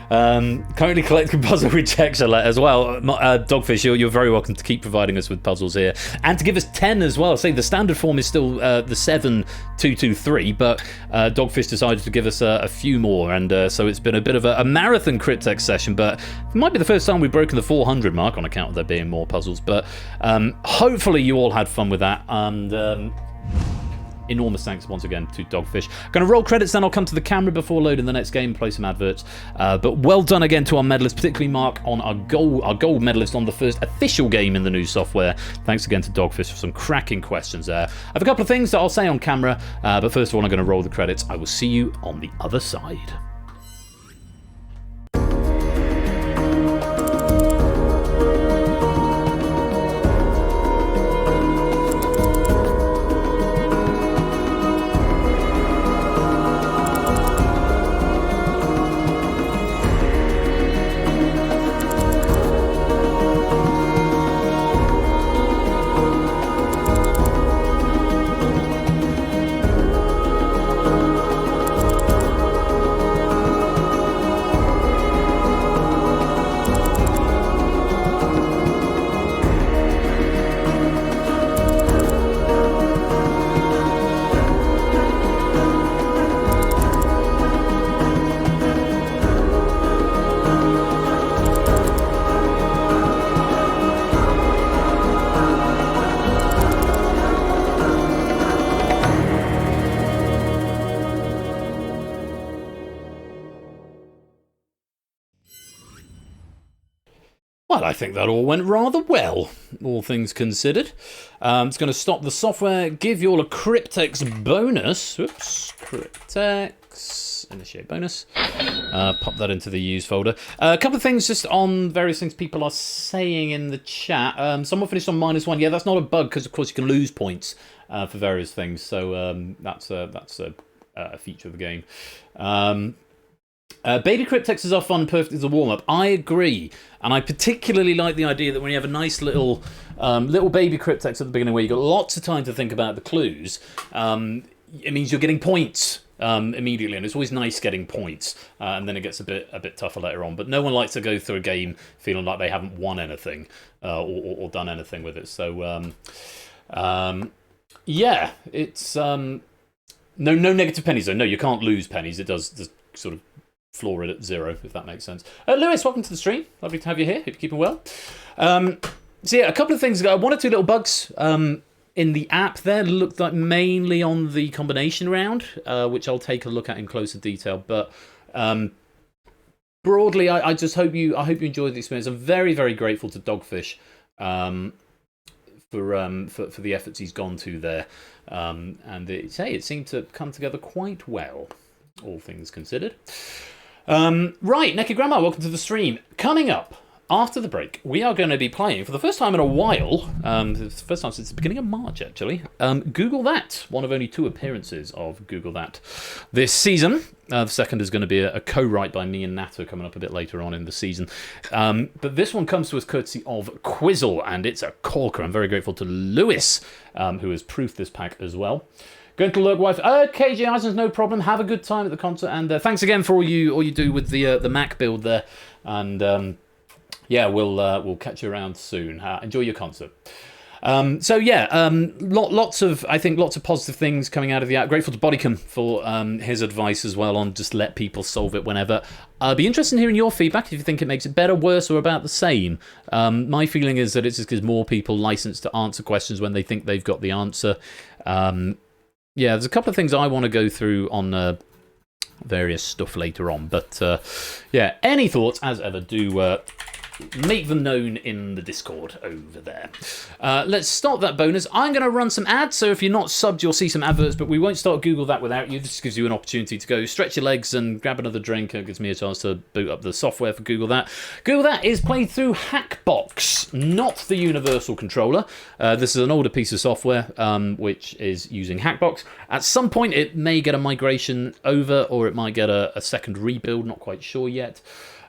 Currently collecting puzzle rejection letters as well. Dogfish, you're very welcome to keep providing us with puzzles here, and to give us 10 as well. Say the standard form is still the 7223, but Dogfish decided to give us a few more, and so it's been a bit of a marathon Cryptex session, but it might be the first time we've broken the 400 mark on account of there being more puzzles. But hopefully you all had fun with that, and enormous thanks once again to Dogfish. Going to roll credits, then I'll come to the camera before loading the next game and play some adverts. But well done again to our medalists, particularly Mark on our gold medalist on the first official game in the new software. Thanks again to Dogfish for some cracking questions there. I have a couple of things that I'll say on camera, but first of all, I'm going to roll the credits. I will see you on the other side. Well, I think that all went rather well, all things considered. It's going to stop the software, give you all a Cryptex bonus. Oops, Cryptex, initiate bonus. Pop that into the use folder. A couple of things just on various things people are saying in the chat. Someone finished on -1. Yeah, that's not a bug because, of course, you can lose points for various things. So that's a feature of the game. Baby Cryptexes are fun, perfect as a warm-up. I agree, and I particularly like the idea that when you have a nice little baby Cryptex at the beginning where you've got lots of time to think about the clues, it means you're getting points immediately, and it's always nice getting points, and then it gets a bit tougher later on. But no one likes to go through a game feeling like they haven't won anything or done anything with it. So yeah, it's no negative pennies though. No, you can't lose pennies. It does sort of floor it at 0, if that makes sense. Lewis, welcome to the stream. Lovely to have you here. Hope you're keeping well. So yeah, a couple of things. 1 or 2 little bugs in the app there looked like mainly on the combination round, which I'll take a look at in closer detail. But broadly, I just hope you enjoyed the experience. I'm very, very grateful to Dogfish for the efforts he's gone to there, and it seemed to come together quite well, all things considered. Right, Neki Grandma, welcome to the stream. Coming up after the break, we are going to be playing for the first time in a while, the first time since the beginning of March actually, Google That, one of only 2 appearances of Google That this season. The second is going to be a co-write by me and Nato coming up a bit later on in the season. But this one comes to us courtesy of Quizzle, and it's a corker. I'm very grateful to Lewis, who has proofed this pack as well. Going to Lurk Wife. KJ Eisens, no problem. Have a good time at the concert, and thanks again for all you do with the Mac build there. And yeah, we'll catch you around soon. Enjoy your concert. So yeah, lots of positive things coming out of the app. Grateful to Bodycam for his advice as well on just let people solve it whenever. I'll be interested in hearing your feedback if you think it makes it better, worse, or about the same. My feeling is that it just gives more people license to answer questions when they think they've got the answer. Yeah, there's a couple of things I want to go through on various stuff later on. But yeah, any thoughts, as ever, do make them known in the Discord over there. Let's start that bonus. I'm going to run some ads, so if you're not subbed, you'll see some adverts, but we won't start Google That without you. This gives you an opportunity to go stretch your legs and grab another drink. It gives me a chance to boot up the software for Google That. Google That is played through Hackbox, not the Universal Controller. This is an older piece of software, which is using Hackbox. At some point, it may get a migration over, or it might get a second rebuild, not quite sure yet.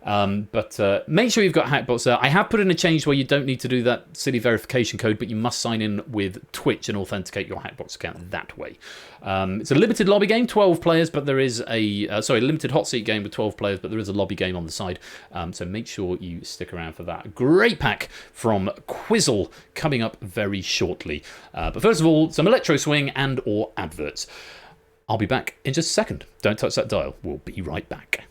But make sure you've got Hackbox there. I have put in a change where you don't need to do that silly verification code, but you must sign in with Twitch and authenticate your Hackbox account that way. It's a limited lobby game, 12 players, but there is a limited hot seat game with 12 players, but there is a lobby game on the side. So make sure you stick around for that. Great pack from Quizzle coming up very shortly. But first of all, some electro swing and or adverts. I'll be back in just a second. Don't touch that dial. We'll be right back.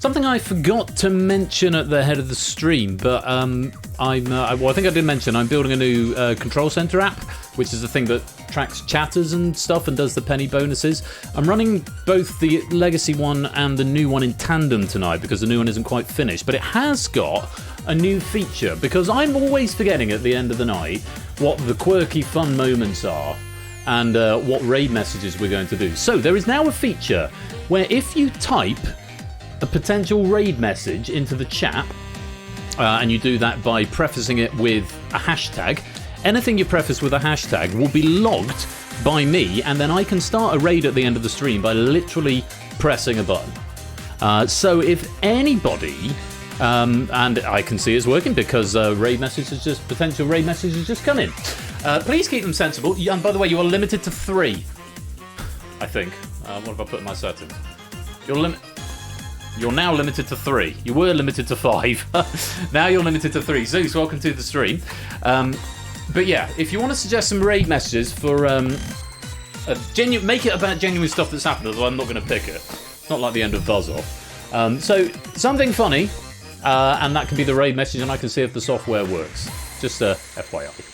Something I forgot to mention at the head of the stream, but I think I did mention I'm building a new control center app, which is a thing that tracks chatters and stuff and does the penny bonuses. I'm running both the legacy one and the new one in tandem tonight because the new one isn't quite finished, but it has got a new feature because I'm always forgetting at the end of the night what the quirky fun moments are and what raid messages we're going to do. So there is now a feature where if you type a potential raid message into the chat, and you do that by prefacing it with a hashtag, anything you preface with a hashtag will be logged by me, and then I can start a raid at the end of the stream by literally pressing a button. So if anybody, and I can see it's working because potential raid messages just come in. Please keep them sensible. And by the way, you are limited to 3. I think. What have I put in my settings? You're now limited to 3. You were limited to 5. Now you're limited to 3. Zeus, welcome to the stream. But yeah, if you want to suggest some raid messages for make it about genuine stuff that's happened, although I'm not going to pick it. It's not like the end of Buzz Off. So something funny, and that can be the raid message, and I can see if the software works. Just FYI.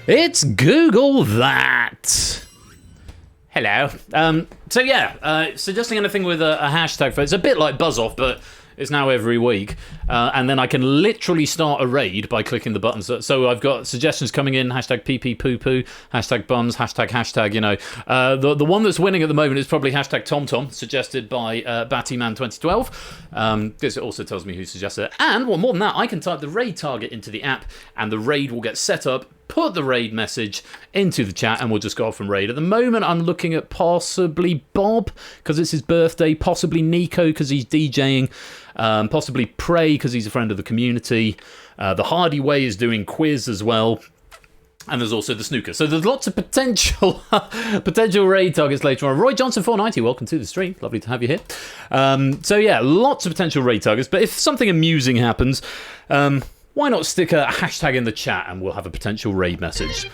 It's Google that. Hello. So yeah, suggesting anything with a hashtag for it's a bit like Buzz Off, but it's now every week. And then I can literally start a raid by clicking the buttons. So I've got suggestions coming in, hashtag pee-pee-poo-poo, hashtag bums, hashtag, you know. The one that's winning at the moment is probably hashtag TomTom, suggested by Battyman2012. This also tells me who suggested it. And, well, more than that, I can type the raid target into the app, and the raid will get set up, put the raid message into the chat, and we'll just go off from raid. At the moment, I'm looking at possibly Bob, because it's his birthday, possibly Nico, because he's DJing, possibly Prey, because he's a friend of the community. The Hardy Way is doing quiz as well. And there's also the snooker. So there's lots of potential raid targets later on. Roy Johnson 490, welcome to the stream. Lovely to have you here. So yeah, lots of potential raid targets. But if something amusing happens, why not stick a hashtag in the chat and we'll have a potential raid message.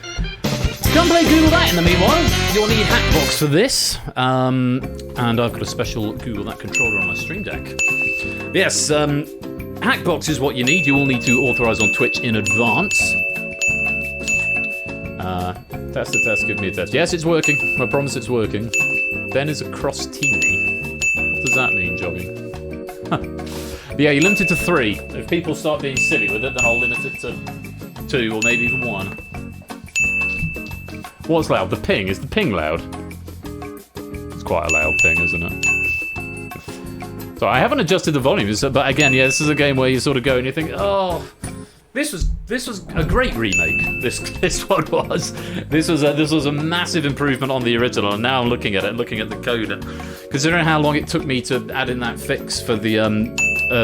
Come play Google That in the meanwhile. You'll need Hackbox for this. And I've got a special Google That controller on my Stream Deck. Yes, Hackbox is what you need. You will need to authorise on Twitch in advance. Test, give me a test. Yes, it's working. I promise it's working. Ben is across TV. What does that mean, jogging? But yeah, you're limited to 3. If people start being silly with it, then I'll limit it to 2 or maybe even 1. What's loud? The ping. Is the ping loud? It's quite a loud ping, isn't it? So I haven't adjusted the volume, but again, yeah, this is a game where you sort of go and you think, oh, this was a great remake. This one was. This was a massive improvement on the original, and now I'm looking at it, looking at the code, and considering how long it took me to add in that fix for the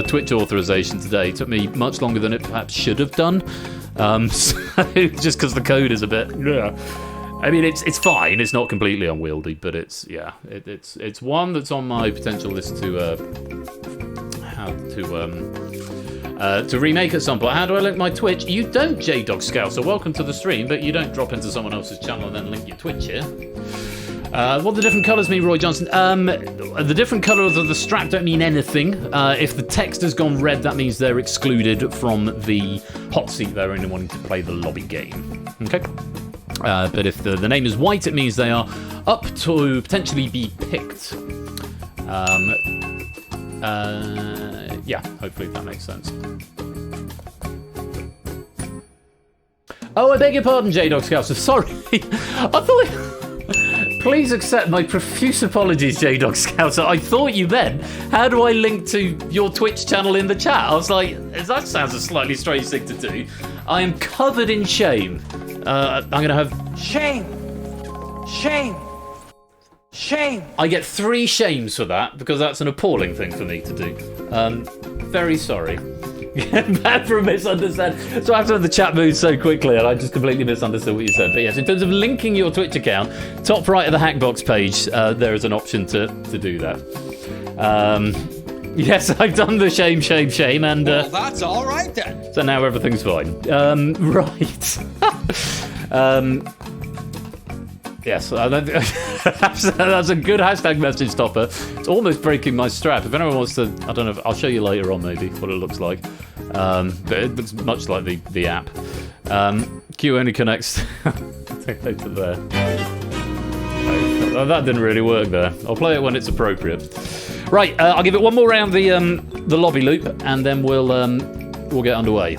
Twitch authorization today, it took me much longer than it perhaps should have done. So just because the code is a bit, yeah. I mean, it's fine. It's not completely unwieldy, but it's one that's on my potential list to remake at some point. How do I link my Twitch? You don't, J-Dog Scout, so welcome to the stream, but you don't drop into someone else's channel and then link your Twitch here. What the different colours mean, Roy Johnson? The different colours of the strap don't mean anything. If the text has gone red, that means they're excluded from the hot seat. They're only wanting to play the lobby game. Okay? But if the name is white, it means they are up to potentially be picked. Yeah, hopefully that makes sense. Oh, I beg your pardon, J-Dog Scouser. Sorry. I thought... Please accept my profuse apologies, J-Dog Scouser. I thought you meant, how do I link to your Twitch channel in the chat? I was like, that sounds a slightly strange thing to do. I am covered in shame. I'm going to have... Shame. Shame. Shame. I get 3 shames for that, because that's an appalling thing for me to do. Very sorry. Bad for a misunderstanding. So after the chat moved so quickly, and I just completely misunderstood what you said. But yes, in terms of linking your Twitch account, top right of the Hackbox page, there is an option to do that. Yes, I've done the shame, and Well, that's all right then. so now everything's fine. Right. Yes, that's a good hashtag message stopper. It's almost breaking my strap. If anyone wants to, I don't know, I'll show you later on maybe what it looks like. But it looks much like the app. Q only connects to there. Oh, that didn't really work there. I'll play it when it's appropriate. Right, I'll give it one more round the lobby loop, and then we'll get underway.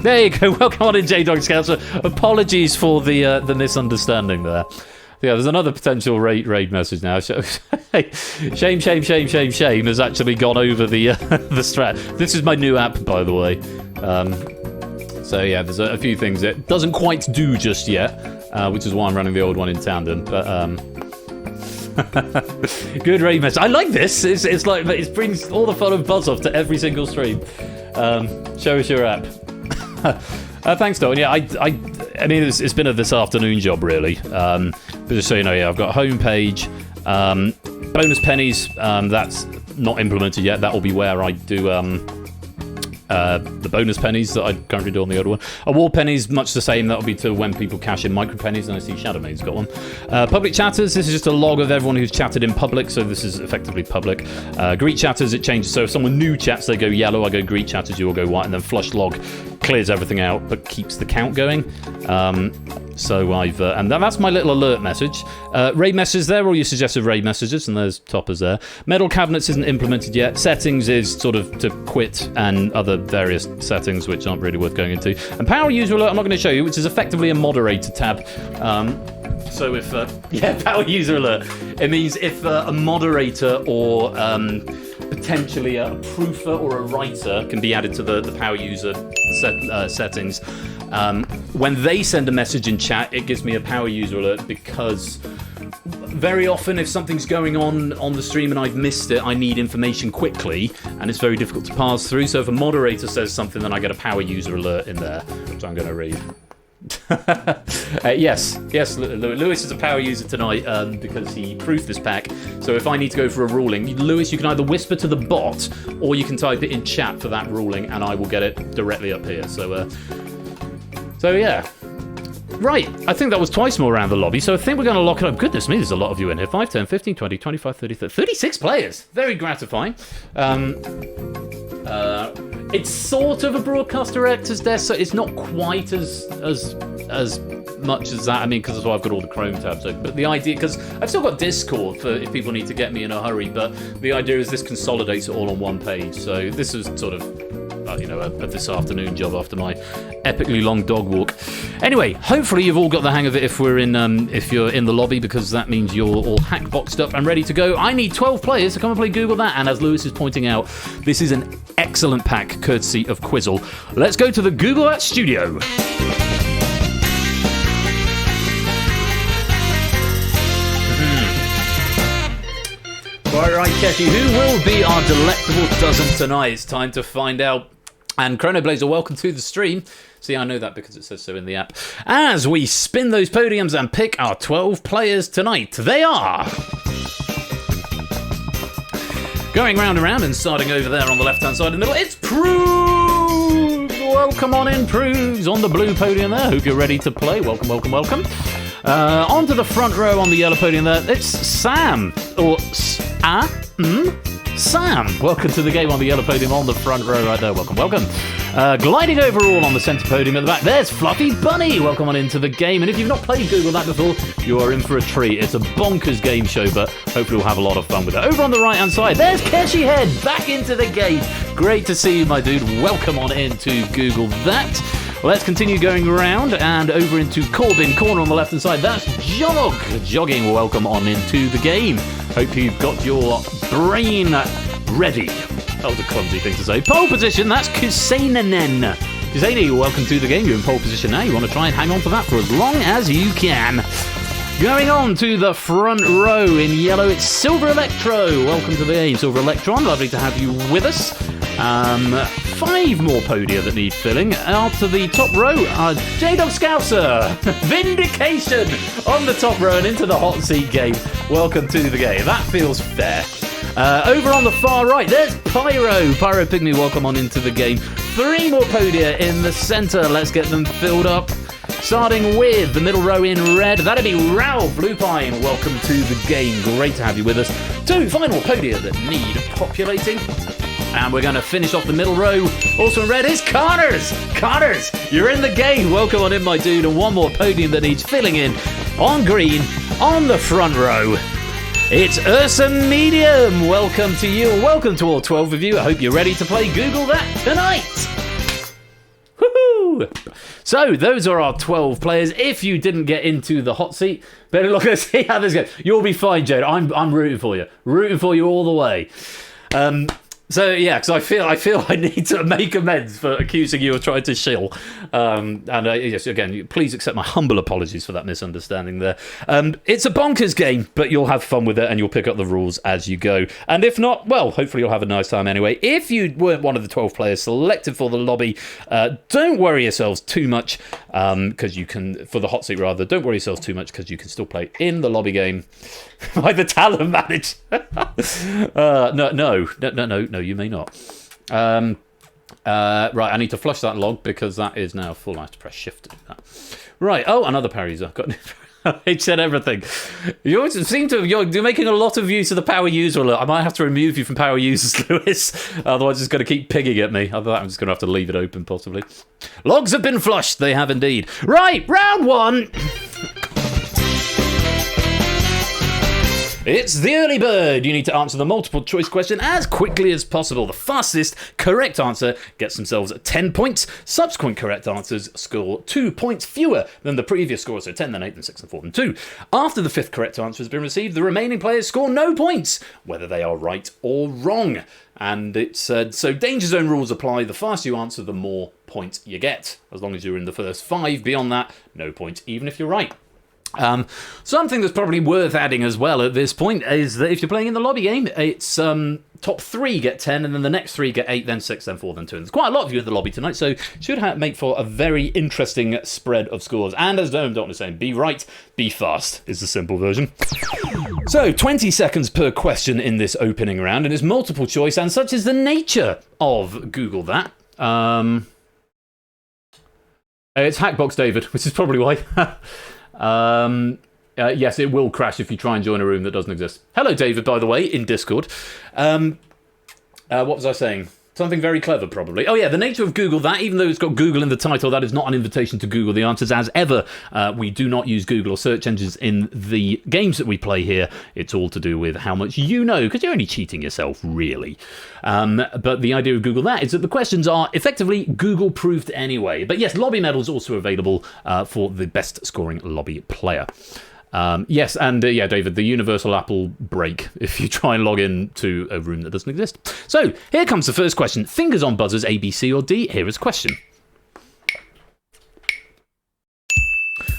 There you go. Welcome on in, J-Dog Scouser. Apologies for the misunderstanding there. Yeah, there's another potential raid message now. Shame has actually gone over the the strat. This is my new app, by the way. So yeah, there's a few things it doesn't quite do just yet, which is why I'm running the old one in tandem. But good raid message. I like this. It's like it brings all the fun of buzz off to every single stream. Show us your app. Thanks, Don. Yeah, I mean, it's been a this afternoon job, really. But just so you know, yeah, I've got homepage, bonus pennies. That's not implemented yet. That will be where I do the bonus pennies that I currently do on the other one. Award pennies, much the same. That'll be to when people cash in micro pennies, and I see Shadowmane's got one. Public chatters, this is just a log of everyone who's chatted in public, so this is effectively public. Greet chatters, it changes, so if someone new chats, they go yellow, I go greet chatters, you all go white, and then flush log clears everything out, but keeps the count going. So I've, and that's my little alert message. Raid messages there, all your suggested raid messages, and there's toppers there. Metal cabinets isn't implemented yet. Settings is sort of to quit and other various settings, which aren't really worth going into. And power user alert, I'm not going to show you, which is effectively a moderator tab. So if, yeah, power user alert. It means if a moderator or potentially a proofer or a writer can be added to the power user settings. When they send a message in chat, it gives me a power user alert, because very often if something's going on the stream and I've missed it, I need information quickly, and it's very difficult to pass through. So if a moderator says something, then I get a power user alert in there, which I'm going to read. Yes, Lewis is a power user tonight because he proofed this pack. So if I need to go for a ruling, Lewis, you can either whisper to the bot or you can type it in chat for that ruling, and I will get it directly up here. So yeah. Right, I think that was twice more around the lobby, so I think we're going to lock it up. Goodness me, there's a lot of you in here. 5, 10, 15, 20, 25, 30, 36 players. Very gratifying. It's sort of a broadcast director's desk, so it's not quite as much as that. I mean, because I've got all the Chrome tabs open. But the idea, because I've still got Discord for if people need to get me in a hurry, but the idea is this consolidates it all on one page. So this is sort of, you know, a this afternoon job after my epically long dog walk. Anyway, hopefully you've all got the hang of it if you're in the lobby, because that means you're all hack boxed up and ready to go. I need 12 players to come and play Google That, and as Lewis is pointing out, this is an excellent pack courtesy of Quizzle. Let's go to the Google That studio. Right, Keshi, who will be our delectable dozen tonight? It's time to find out. And Chronoblazer, welcome to the stream. See, I know that because it says so in the app. As we spin those podiums and pick our 12 players tonight, they are... Going round and round and starting over there on the left-hand side in the middle, it's Proves! Welcome on in, Proves, on the blue podium there. Hope you're ready to play. Welcome, welcome, welcome. Onto the front row on the yellow podium there, it's Sam. Or Sam. Welcome to the game on the yellow podium on the front row right there. Welcome, welcome. Gliding overall on the centre podium at the back, there's Fluffy Bunny. Welcome on into the game. And if you've not played Google That before, you are in for a treat. It's a bonkers game show, but hopefully we'll have a lot of fun with it. Over on the right-hand side, there's Keshi Head back into the game. Great to see you, my dude. Welcome on into Google That. Let's continue going around and over into Corbin, corner on the left-hand side. That's Jog. Jogging, welcome on into the game. Hope you've got your brain ready. That was a clumsy thing to say. Pole position, that's Kusainen. Kusaini, welcome to the game. You're in pole position now. You want to try and hang on to that for as long as you can. Going on to the front row in yellow, it's Silver Electro. Welcome to the game, Silver Electron. Lovely to have you with us. 5 more podia that need filling. After the top row, J-Dog Scouser. Vindication on the top row and into the hot seat game. Welcome to the game. That feels fair. Over on the far right, there's Pyro. Pyro Pygmy, welcome on into the game. 3 more podia in the centre. Let's get them filled up. Starting with the middle row in red, that'd be Ralph Lupine. Welcome to the game. Great to have you with us. 2 final podia that need populating. And we're going to finish off the middle row. Also in red is Connors. Connors, you're in the game. Welcome on in, my dude. And 1 more podium that needs filling in. On green, on the front row, it's Ursa Medium. Welcome to you. Welcome to all 12 of you. I hope you're ready to play Google That tonight. Woohoo! So, those are our 12 players. If you didn't get into the hot seat, better look and see how this goes. You'll be fine, Jade. I'm rooting for you. Rooting for you all the way. So yeah, because I feel I need to make amends for accusing you of trying to shill. Yes, again, please accept my humble apologies for that misunderstanding there. It's a bonkers game, but you'll have fun with it and you'll pick up the rules as you go. And if not, well, hopefully you'll have a nice time anyway. If you weren't one of the 12 players selected for the lobby, don't worry yourselves too much because you can, for the hot seat rather, don't worry yourselves too much because you can still play in the lobby game by the talent manager. No, you may not. Right, I need to flush that log because that is now full. I have to press shift to do that. Right, another parries. I've got it said everything. You seem to you're making a lot of use of the power user alert. I might have to remove you from power users, Lewis. Otherwise it's going to keep pigging at me. I'm just going to have to leave it open possibly. Logs have been flushed. They have indeed. Right, round 1. It's the early bird. You need to answer the multiple choice question as quickly as possible. The fastest correct answer gets themselves 10 points. Subsequent correct answers score 2 points fewer than the previous score, so 10, then 8, then 6, then 4, then 2. After the 5th correct answer has been received, the remaining players score no points, whether they are right or wrong. And it's so danger zone rules apply. The faster you answer, the more points you get. As long as you're in the first 5. Beyond that, no points, even if you're right. Something that's probably worth adding as well at this point is that if you're playing in the lobby game, it's top 3 get 10, and then the next 3 get 8, then 6, then 4, then 2. And there's quite a lot of you in the lobby tonight, so should make for a very interesting spread of scores. And as Dome Doctor is saying, be right, be fast is the simple version. So 20 seconds per question in this opening round, and it's multiple choice, and such is the nature of Google That. It's Hackbox David, which is probably why. Yes, it will crash if you try and join a room that doesn't exist. Hello, David, by the way, in Discord. What was I saying? Something very clever, probably. Oh, yeah, the nature of Google That, even though it's got Google in the title, that is not an invitation to Google the answers. As ever, we do not use Google or search engines in the games that we play here. It's all to do with how much you know, because you're only cheating yourself, really. But the idea of Google That is that the questions are effectively Google-proofed anyway. But yes, lobby medals also available for the best scoring lobby player. Yes, and yeah, David, the universal Apple break if you try and log in to a room that doesn't exist. So, here comes the first question. Fingers on buzzers, A, B, C, or D. Here is question.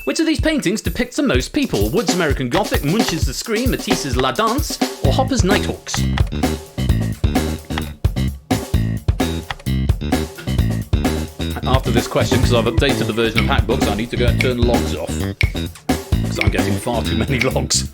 Which of these paintings depicts the most people? Wood's American Gothic, Munch's The Scream, Matisse's La Danse, or Hopper's Nighthawks? After this question, because I've updated the version of Hackbooks, I need to go and turn logs off. Because I'm getting far too many logs.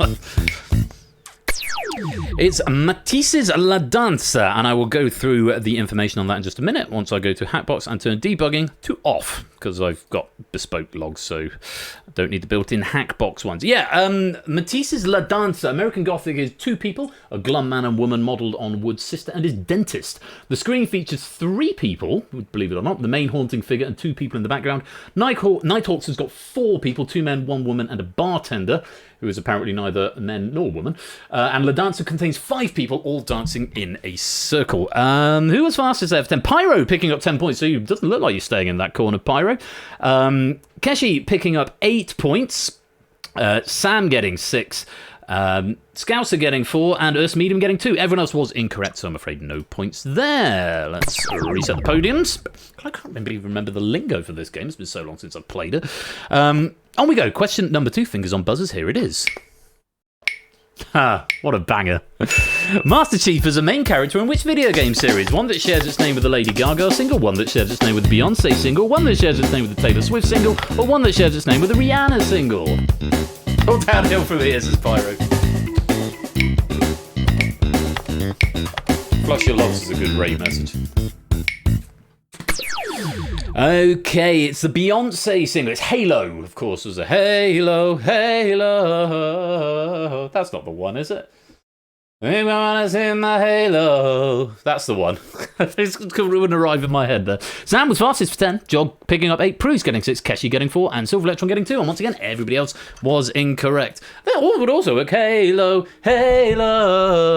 It's Matisse's La Danse, and I will go through the information on that in just a minute once I go to Hackbox and turn debugging to off, because I've got bespoke logs, so I don't need the built-in Hackbox ones. Yeah, Matisse's La Danse. American Gothic is 2 people, a glum man and woman modelled on Wood's sister and his dentist. The screen features 3 people, believe it or not, the main haunting figure and 2 people in the background. Nighthawks has got 4 people, 2 men, 1 woman, and a bartender, who is apparently neither men nor woman. And La Danse contains means 5 people all dancing in a circle. Who was fastest out of 10? Pyro picking up 10 points, so it doesn't look like you're staying in that corner, Pyro. Keshi picking up 8 points. Sam getting 6. Scouser getting 4, and Urs Medium getting 2. Everyone else was incorrect, so I'm afraid no points there. Let's reset the podiums. I can't even remember the lingo for this game. It's been so long since I've played it. On we go. Question number 2, fingers on buzzers. Here it is. Ha, what a banger. Master Chief is a main character in which video game series? One that shares its name with the Lady Gaga single, one that shares its name with the Beyonce single, one that shares its name with the Taylor Swift single, or one that shares its name with the Rihanna single? All downhill from here, says Pyro. Flush your loss is a good rate message. Okay, it's the Beyonce single. It's Halo, of course. There's a Halo, Halo. That's not the one, is it? Everyone's in my Halo. That's the one. It wouldn't arrive in my head there. Sam was fastest for 10. Jog picking up 8. Prue's getting 6. Keshi getting 4. And Silver Electron getting 2. And once again, everybody else was incorrect. They all would also work. Halo, Halo.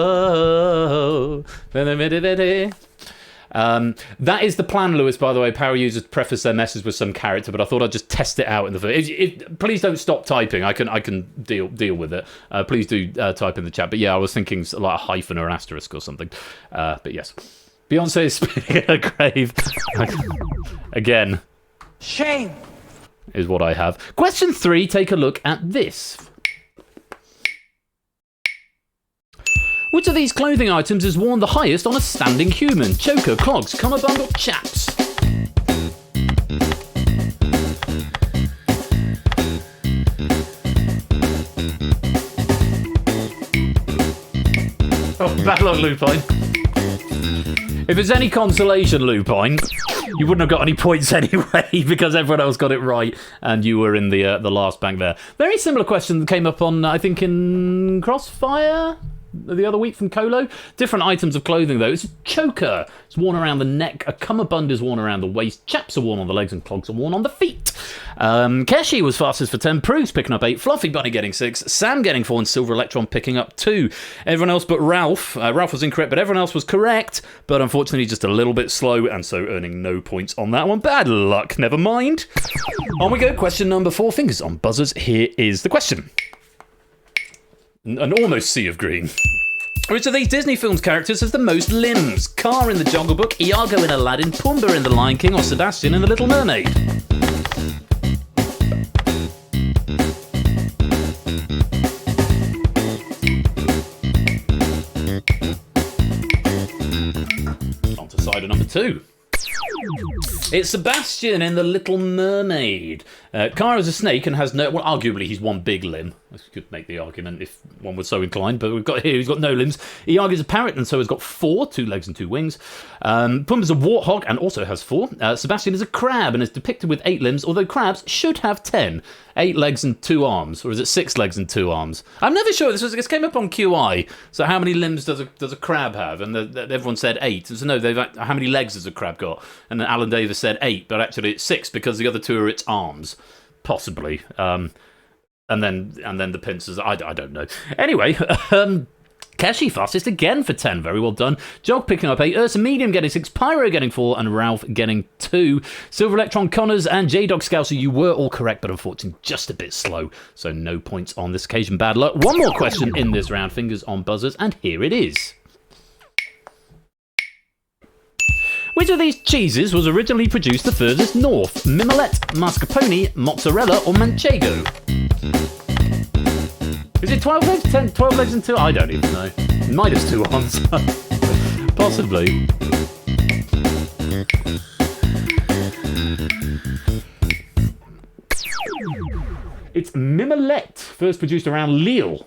That is the plan, Lewis, by the way. Power users preface their message with some character, but I thought I'd just test it out in the first. Please don't stop typing. I can deal with it. Please do type in the chat. But yeah, I was thinking like a hyphen or an asterisk or something. But yes. Beyonce is spinning in a grave. Again. Shame. Is what I have. Question 3, take a look at this. Which of these clothing items is worn the highest on a standing human? Choker, clogs, cummerbund, or chaps? Oh, bad luck, Lupine. If it's any consolation, Lupine, you wouldn't have got any points anyway because everyone else got it right and you were in the last bank there. Very similar question that came up on, I think, in Crossfire the other week from Colo. Different items of clothing, though. It's a choker. It's worn around the neck. A cummerbund is worn around the waist. Chaps are worn on the legs and clogs are worn on the feet. Keshi was fastest for 10. Prue's picking up 8. Fluffy Bunny getting 6. Sam getting 4. And Silver Electron picking up 2. Everyone else but Ralph. Ralph was incorrect, but everyone else was correct. But unfortunately, just a little bit slow, and so earning no points on that one. Bad luck, never mind. On we go. Question number 4. Fingers on buzzers. Here is the question. An almost sea of green. Which of these Disney films characters has the most limbs? Car in The Jungle Book, Iago in Aladdin, Pumbaa in The Lion King, or Sebastian in The Little Mermaid? On to side of number 2. It's Sebastian in The Little Mermaid. Car is a snake and has no... Well, arguably, he's one big limb. I could make the argument if one was so inclined, but we've got here, he's got no limbs. Iago's a parrot, and so has got 4, 2 legs and 2 wings. Pumbaa's a warthog, and also has 4. Sebastian is a crab, and is depicted with 8 limbs, although crabs should have 10. 8 legs and 2 arms, or is it 6 legs and 2 arms? I'm never sure. This came up on QI. So how many limbs does a crab have? And everyone said 8. So no, how many legs has a crab got? And then Alan Davis said 8, but actually it's 6 because the other 2 are its arms, possibly. And then the pincers. I don't know. Anyway. Keshi fastest again for 10. Very well done. Jog picking up 8. Ursa Medium getting 6. Pyro getting 4. And Ralph getting 2. Silver Electron, Connors, and J-Dog Scouser, you were all correct, but unfortunately just a bit slow. So no points on this occasion. Bad luck. One more question in this round. Fingers on buzzers. And here it is. Which of these cheeses was originally produced the furthest north? Mimolette, mascarpone, mozzarella, or manchego? Is it 12 legs? 12 legs and 2? I don't even know. Minus 2 arms. Possibly. It's Mimolette, first produced around Lille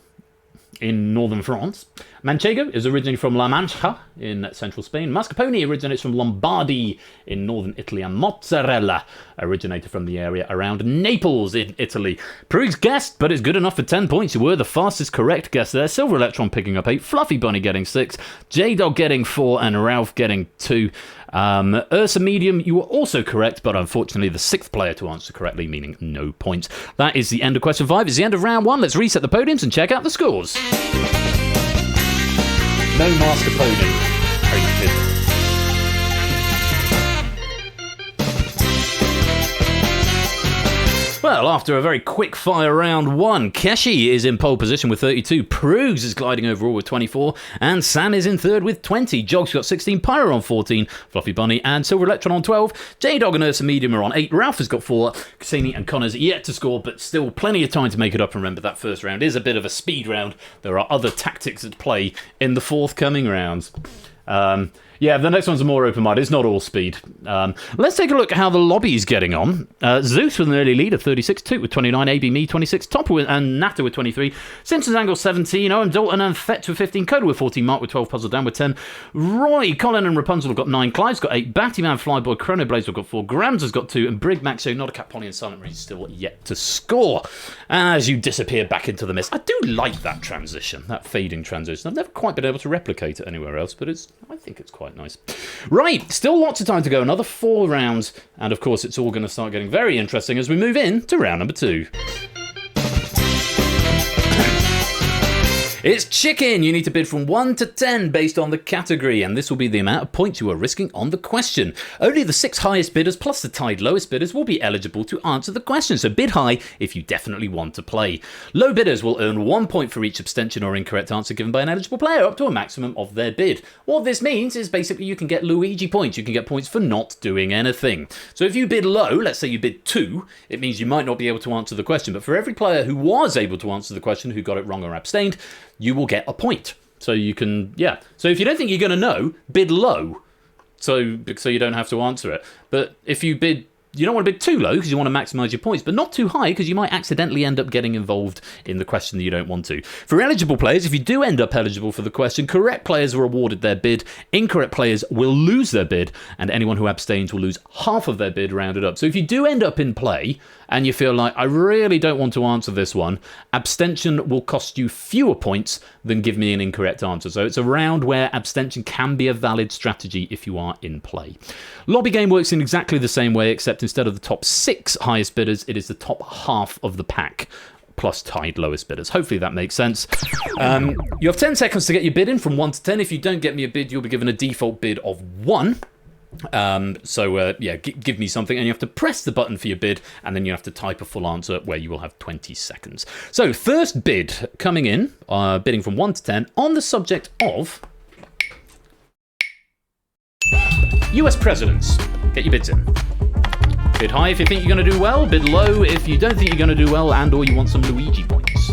in northern France. Manchego is originally from La Mancha in central Spain. Mascarpone originates from Lombardy in northern Italy. And mozzarella originated from the area around Naples in Italy. Prue's guessed, but it's good enough for 10 points. You were the fastest correct guess there. Silver Electron picking up 8. Fluffy Bunny getting 6. J-Dog getting 4. And Ralph getting 2. Ursa Medium, you were also correct, but unfortunately the 6th player to answer correctly, meaning no points. That is the end of question 5. It's the end of round 1. Let's reset the podiums and check out the scores. No mascarpone. Hated. Well, after a very quick-fire round one, Keshi is in pole position with 32, Prugs is gliding overall with 24, and Sam is in third with 20. Jog's got 16, Pyro on 14, Fluffy Bunny and Silver Electron on 12, J-Dog and Ursa Medium are on 8, Ralph has got 4, Cassini and Connor's yet to score, but still plenty of time to make it up. Remember, that first round is a bit of a speed round. There are other tactics at play in the forthcoming rounds. Yeah, the next one's more open-minded. It's not all speed. Let's take a look at how the lobby's getting on. Zeus with an early lead of 36, Toot with 29, AB Me 26, Topper and Natter with 23, Simpsons Angle 17, Owen Dalton and Fetch with 15, Coda with 14, Mark with 12, Puzzle Down with 10, Roy, Colin and Rapunzel have got 9, Clive's got 8, Battyman, Flyboy, Chronoblaze have got 4, Grams has got 2, and Brig, Maxo, Not a Cat, Polly and Silent Reed still yet to score. As you disappear back into the mist. I do like that transition, that fading transition. I've never quite been able to replicate it anywhere else, but I think it's quite nice. Right, still lots of time to go, another 4 rounds, and of course it's all going to start getting very interesting as we move in to round number 2. It's chicken! You need to bid from 1 to 10 based on the category, and this will be the amount of points you are risking on the question. Only the 6 highest bidders plus the tied lowest bidders will be eligible to answer the question, so bid high if you definitely want to play. Low bidders will earn 1 point for each abstention or incorrect answer given by an eligible player, up to a maximum of their bid. What this means is basically you can get Luigi points, you can get points for not doing anything. So if you bid low, let's say you bid 2, it means you might not be able to answer the question, but for every player who was able to answer the question who got it wrong or abstained, you will get a point. So you can, yeah. So if you don't think you're going to know, bid low, so you don't have to answer it. But if you bid, you don't want to bid too low because you want to maximise your points, but not too high because you might accidentally end up getting involved in the question that you don't want to. For eligible players, if you do end up eligible for the question, correct players are awarded their bid, incorrect players will lose their bid, and anyone who abstains will lose half of their bid rounded up. So if you do end up in play and you feel like, I really don't want to answer this one, abstention will cost you fewer points than give me an incorrect answer. So it's a round where abstention can be a valid strategy if you are in play. Lobby game works in exactly the same way, except instead of the top 6 highest bidders, it is the top half of the pack, plus tied lowest bidders. Hopefully that makes sense. You have 10 seconds to get your bid in from 1 to 10. If you don't get me a bid, you'll be given a default bid of 1. Give me something, and you have to press the button for your bid, and then you have to type a full answer where you will have 20 seconds. So first bid coming in, bidding from 1 to 10 on the subject of US presidents. Get your bids in. Bid high if you think you're going to do well, bid low if you don't think you're going to do well and or you want some Luigi points.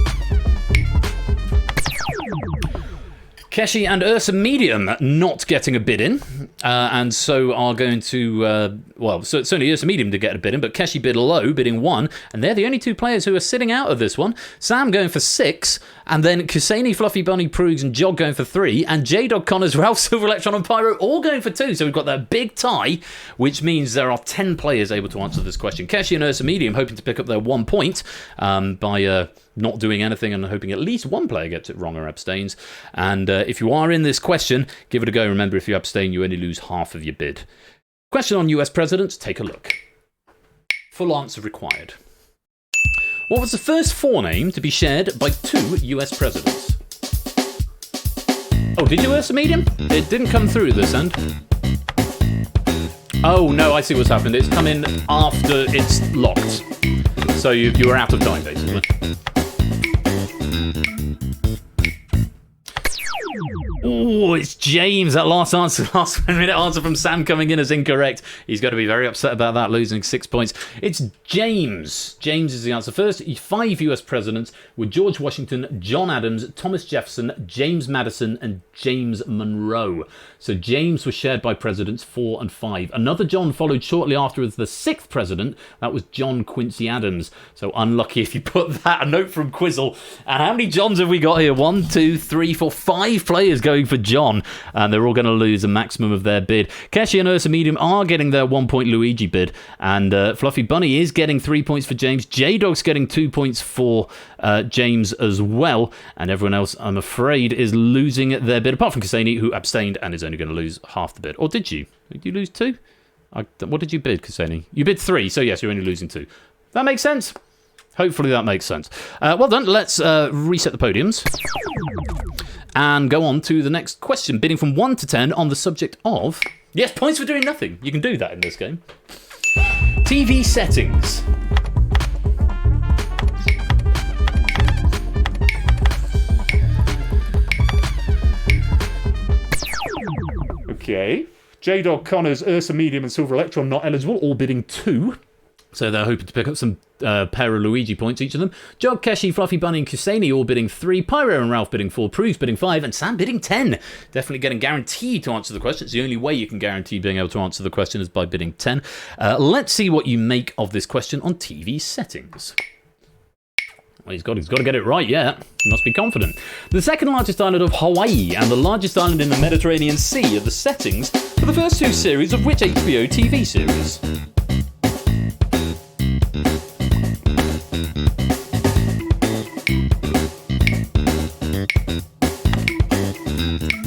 Keshi and Ursa Medium not getting a bid in, and so are going to, so it's only Ursa Medium to get a bid in, but Keshi bid low, bidding 1, and they're the only 2 players who are sitting out of this one. Sam going for 6, and then Kusani, Fluffy Bunny, Prugs, and Jog going for 3, and J-Dog, Connors, Ralph, Silver Electron, and Pyro all going for 2, so we've got that big tie, which means there are 10 players able to answer this question. Keshi and Ursa Medium hoping to pick up their 1 point by not doing anything and hoping at least 1 player gets it wrong or abstains. And if you are in this question, give it a go. Remember, if you abstain, you only lose half of your bid. Question on US presidents, take a look. Full answer required. What was the first forename to be shared by 2 US presidents? Oh, did you Ursa Medium? It didn't come through this end. Oh, no, I see what's happened. It's come in after it's locked. So you were out of time, basically. Oh, it's James. That last minute answer from Sam coming in as incorrect. He's got to be very upset about that, losing 6 points. It's James. James is the answer. First, 5 US presidents were George Washington, John Adams, Thomas Jefferson, James Madison, and James Monroe. So James was shared by presidents 4 and 5. Another John followed shortly after as the 6th president. That was John Quincy Adams. So unlucky if you put that. A note from Quizzle. And how many Johns have we got here? 1, 2, 3, 4, 5 players going for John. And they're all going to lose a maximum of their bid. Keshi and Ursa Medium are getting their 1 point Luigi bid. And Fluffy Bunny is getting 3 points for James. J-Dog's getting 2 points for James as well. And everyone else, I'm afraid, is losing their bid. Apart from Kusani, who abstained and is only going to lose half the bid. Or did you? Did you lose 2? What did you bid, Kusani? You bid 3, so yes, you're only losing 2. That makes sense. Hopefully that makes sense. Well done. Let's reset the podiums. and go on to the next question, bidding from 1 to 10 on the subject of... Yes, points for doing nothing. You can do that in this game. TV settings. Okay. J-Dog, Connors, Ursa Medium and Silver Electron not eligible, all bidding 2. So they're hoping to pick up some pair of Luigi points, each of them. Jog, Keshi, Fluffy Bunny and Kuseni all bidding 3. Pyro and Ralph bidding 4. Pruse bidding 5. And Sam bidding 10. Definitely getting guaranteed to answer the question. It's the only way you can guarantee being able to answer the question is by bidding 10. Let's see what you make of this question on TV settings. Well, he's got to get it right, yeah. He must be confident. The second largest island of Hawaii and the largest island in the Mediterranean Sea are the settings for the first 2 series of which HBO TV series?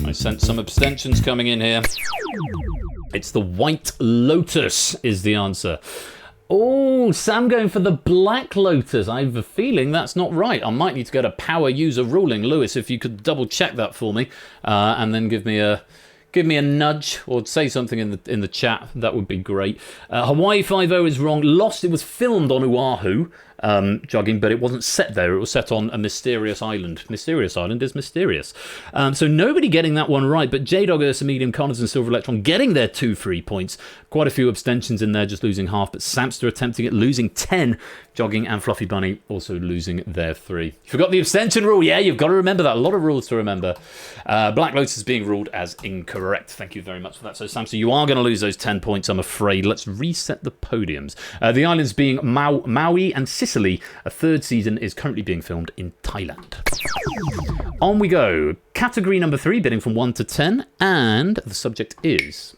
I sense some abstentions coming in here. It's the White Lotus is the answer. Oh, Sam going for the Black Lotus. I have a feeling that's not right. I might need to get a power user ruling. Lewis, if you could double check that for me, and then give me a nudge or say something in the chat. That would be great. Hawaii 5-0 is wrong. Lost. It was filmed on Oahu. Jogging, but it wasn't set there. It was set on a mysterious island. Mysterious island is mysterious. So nobody getting that one right, but J-Dog, Ursa Medium, Connors and Silver Electron getting their 2 free points. Quite a few abstentions in there, just losing half, but Samster attempting it, losing 10. Jogging and Fluffy Bunny also losing their 3. You forgot the abstention rule. Yeah, you've got to remember that. A lot of rules to remember. Black Lotus is being ruled as incorrect. Thank you very much for that. So Samster, you are going to lose those 10 points, I'm afraid. Let's reset the podiums. The islands being Maui and Sicily. A 3rd season is currently being filmed in Thailand. On we go. Category number 3, bidding from 1 to 10, and the subject is...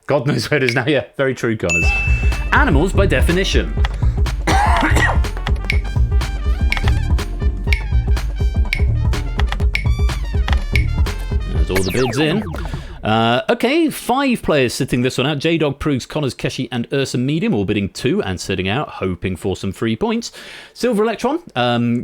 God knows where it is now. Yeah, very true, Connors. Animals by definition. There's all the bids in. Okay, 5 players sitting this one out. J-Dog, Proogs, Connors, Keshi and Ursa Medium all bidding 2 and sitting out, hoping for some free points. Silver Electron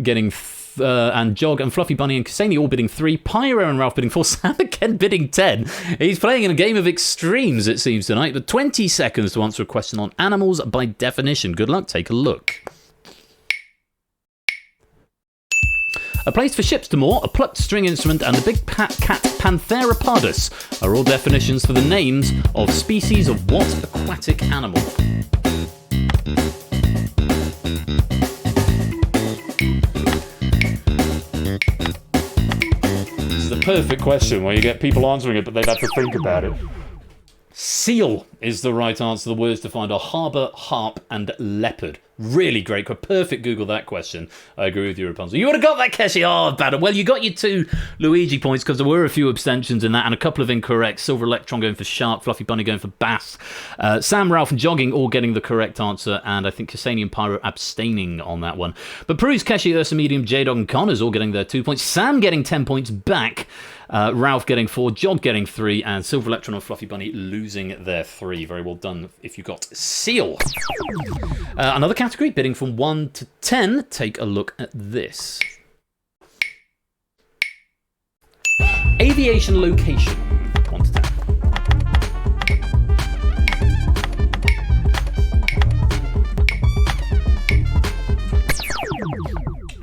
getting... and Jog and Fluffy Bunny and Kuseni all bidding 3. Pyro and Ralph bidding 4. Sam again bidding 10. He's playing in a game of extremes, it seems, tonight. But 20 seconds to answer a question on animals by definition. Good luck, take a look. A place for ships to moor, a plucked string instrument, and a big cat Panthera pardus are all definitions for the names of species of what aquatic animal? This is the perfect question where you get people answering it, but they've had to think about it. Seal is the right answer. The words defined are harbour, harp, and leopard. Really great. Perfect Google that question. I agree with you, Rapunzel. You would have got that, Keshi. Oh, bad. Well, you got your 2 Luigi points because there were a few abstentions in that and a couple of incorrect. Silver Electron going for shark, Fluffy Bunny going for bass. Sam, Ralph, and Jogging all getting the correct answer, and I think Kuseni and Pyro abstaining on that one. But Pruse, Keshi, Ursa Medium, J-Dog, and Connors all getting their 2 points. Sam getting 10 points back. Ralph getting 4, Jog getting 3, and Silver Electron and Fluffy Bunny losing their 3. Very well done if you got Seal. Another category, bidding from 1 to 10. Take a look at this. Aviation location. 1 to 10.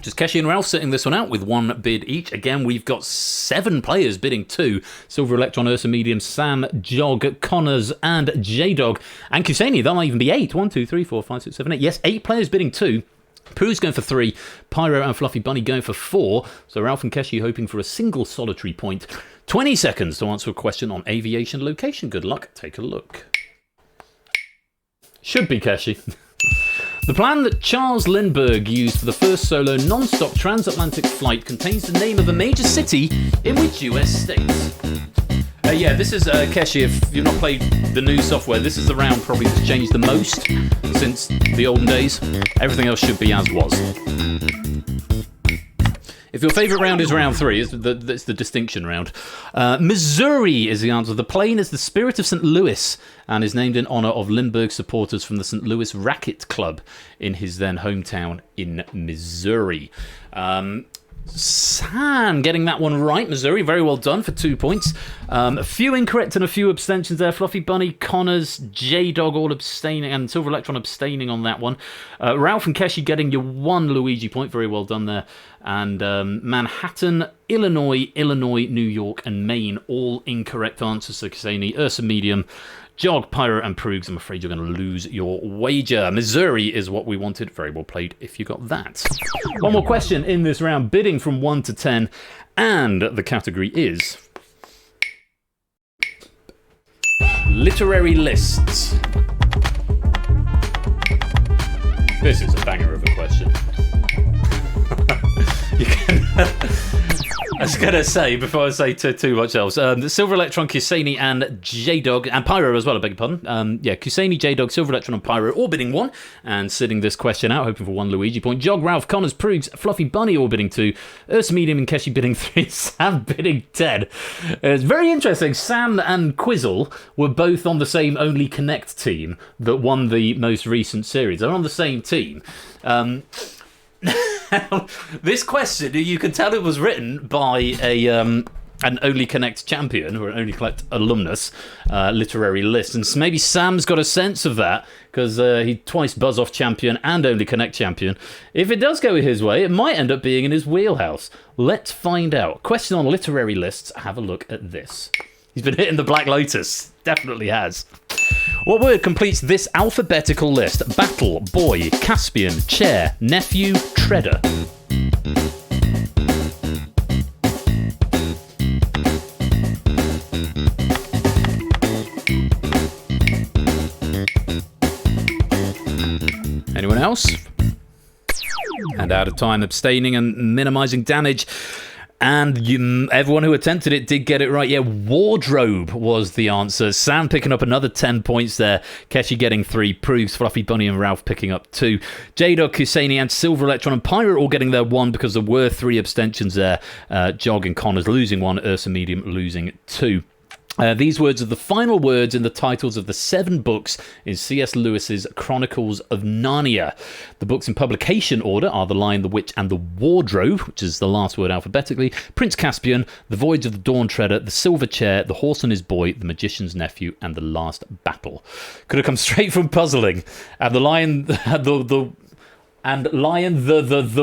Just Keshi and Ralph sitting this one out with 1 bid each. Again, we've got 7 players bidding 2. Silver Electron, Ursa Medium, Sam, Jog, Connors, and J-Dog. And Kuseni, that might even be 8. 1, 2, 3, 4, 5, 6, 7, 8. Yes, 8 players bidding 2. Pooh's going for 3. Pyro and Fluffy Bunny going for 4. So Ralph and Keshi hoping for a single solitary point. 20 seconds to answer a question on aviation location. Good luck. Take a look. Should be Keshi. The plan that Charles Lindbergh used for the first solo non-stop transatlantic flight contains the name of a major city in which US states? Yeah, this is Keshi. If you've not played the new software, this is the round probably that's changed the most since the olden days. Everything else should be as was. If your favourite round is round 3, it's the distinction round. Missouri is the answer. The plane is the spirit of St. Louis and is named in honour of Lindbergh supporters from the St. Louis Racquet Club in his then hometown in Missouri. San getting that one right. Missouri, very well done for 2 points. A few incorrect and a few abstentions there. Fluffy Bunny, Connors, J-Dog all abstaining, and Silver Electron abstaining on that one. Ralph and Keshi getting your 1 Luigi point. Very well done there. And Manhattan, Illinois, New York, and Maine, all incorrect answers. So Kusani, Ursa Medium, Jog, Pyro, and Proogs, I'm afraid you're going to lose your wager. Missouri is what we wanted. Very well played if you got that. One more question in this round, bidding from 1 to 10, and the category is literary lists. This is a banger of a question. You can... I was going to say, before I say too much else, Silver Electron, Kusani, and J-Dog, and Pyro as well, I beg your pardon. Kusani, J-Dog, Silver Electron, and Pyro all bidding 1, and sitting this question out, hoping for 1 Luigi point. Jog, Ralph, Connors, Proogs, Fluffy Bunny all bidding 2, Ursa Medium and Keshi bidding 3, Sam bidding 10. It's very interesting. Sam and Quizzle were both on the same Only Connect team that won the most recent series. They're on the same team. This question, you can tell it was written by an Only Connect champion or an Only Connect alumnus literary list, and maybe Sam's got a sense of that because he twice Buzz-Off champion and Only Connect champion. If it does go his way, it might end up being in his wheelhouse. Let's find out. Question on literary lists. Have a look at this. He's been hitting the Black Lotus. Definitely has. What word completes this alphabetical list? Battle, boy, Caspian, chair, nephew, treader. Anyone else? And out of time, abstaining and minimising damage. And everyone who attempted it did get it right. Yeah, wardrobe was the answer. Sam picking up another 10 points there. Keshi getting 3. Proofs, Fluffy Bunny and Ralph picking up 2. J-Dog, Kusani and Silver Electron and Pyro all getting their 1 because there were 3 abstentions there. Jog and Connors losing 1. Ursa Medium losing 2. These words are the final words in the titles of the 7 books in C.S. Lewis's Chronicles of Narnia. The books in publication order are The Lion, the Witch, and the Wardrobe, which is the last word alphabetically, Prince Caspian, The Voyage of the Dawn Treader, The Silver Chair, The Horse and His Boy, The Magician's Nephew, and The Last Battle. Could have come straight from puzzling. And The Lion, the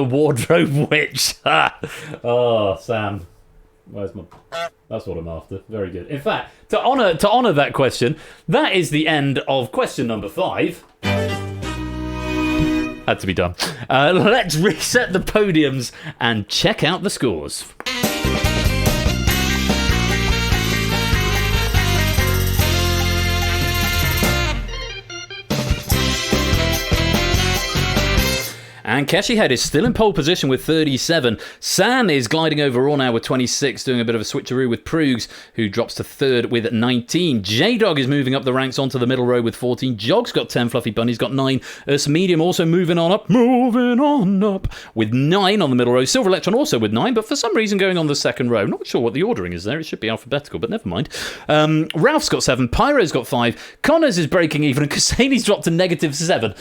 Wardrobe Witch. Oh, Sam. Where's my... That's what I'm after. Very good. In fact, to honour that question, that is the end of question number 5. Had to be done. Let's reset the podiums and check out the scores. And Keshi Head is still in pole position with 37. Sam is gliding overall now with 26, doing a bit of a switcheroo with Proogs, who drops to 3rd with 19. J-Dog is moving up the ranks onto the middle row with 14. Jog's got 10. Fluffy Bunny's got 9. Ursa Medium also moving on up with 9 on the middle row. Silver Electron also with 9, but for some reason going on the second row. Not sure what the ordering is there. It should be alphabetical, but never mind. Ralph's got 7. Pyro's got 5. Connors is breaking even, and Kusani's dropped to -7.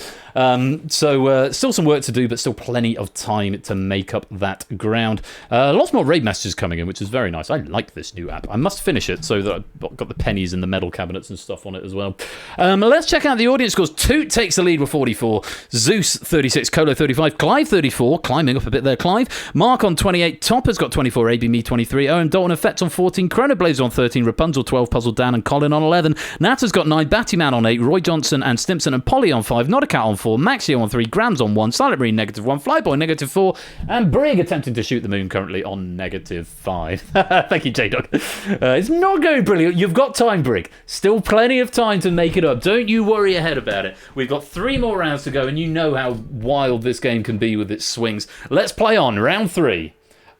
So still some work to do, but still plenty of time to make up that ground. Lots more raid messages coming in, which is very nice. I like this new app. I must finish it so that I've got the pennies and the medal cabinets and stuff on it as well. Let's check out the audience scores. Toot takes the lead with 44. Zeus 36, Colo 35, Clive 34, climbing up a bit there, Clive. Mark on 28, Topper's got 24, AB Me 23, Owen Dalton Effect on 14, Chronoblazer on 13, Rapunzel 12, Puzzle Dan and Colin on 11, Natter's got 9, Battyman on 8, Roy Johnson and Stimpson and Polly on 5, Not a Cat on 4, Maxio on 3, Grams on 1, Silent Marine -1, Flyboy -4, and Brig attempting to shoot the moon currently on -5. Thank you, J-Dog. It's not going brilliant. You've got time, Brig. Still plenty of time to make it up. Don't you worry ahead about it. We've got 3 more rounds to go, and you know how wild this game can be with its swings. Let's play on. Round 3.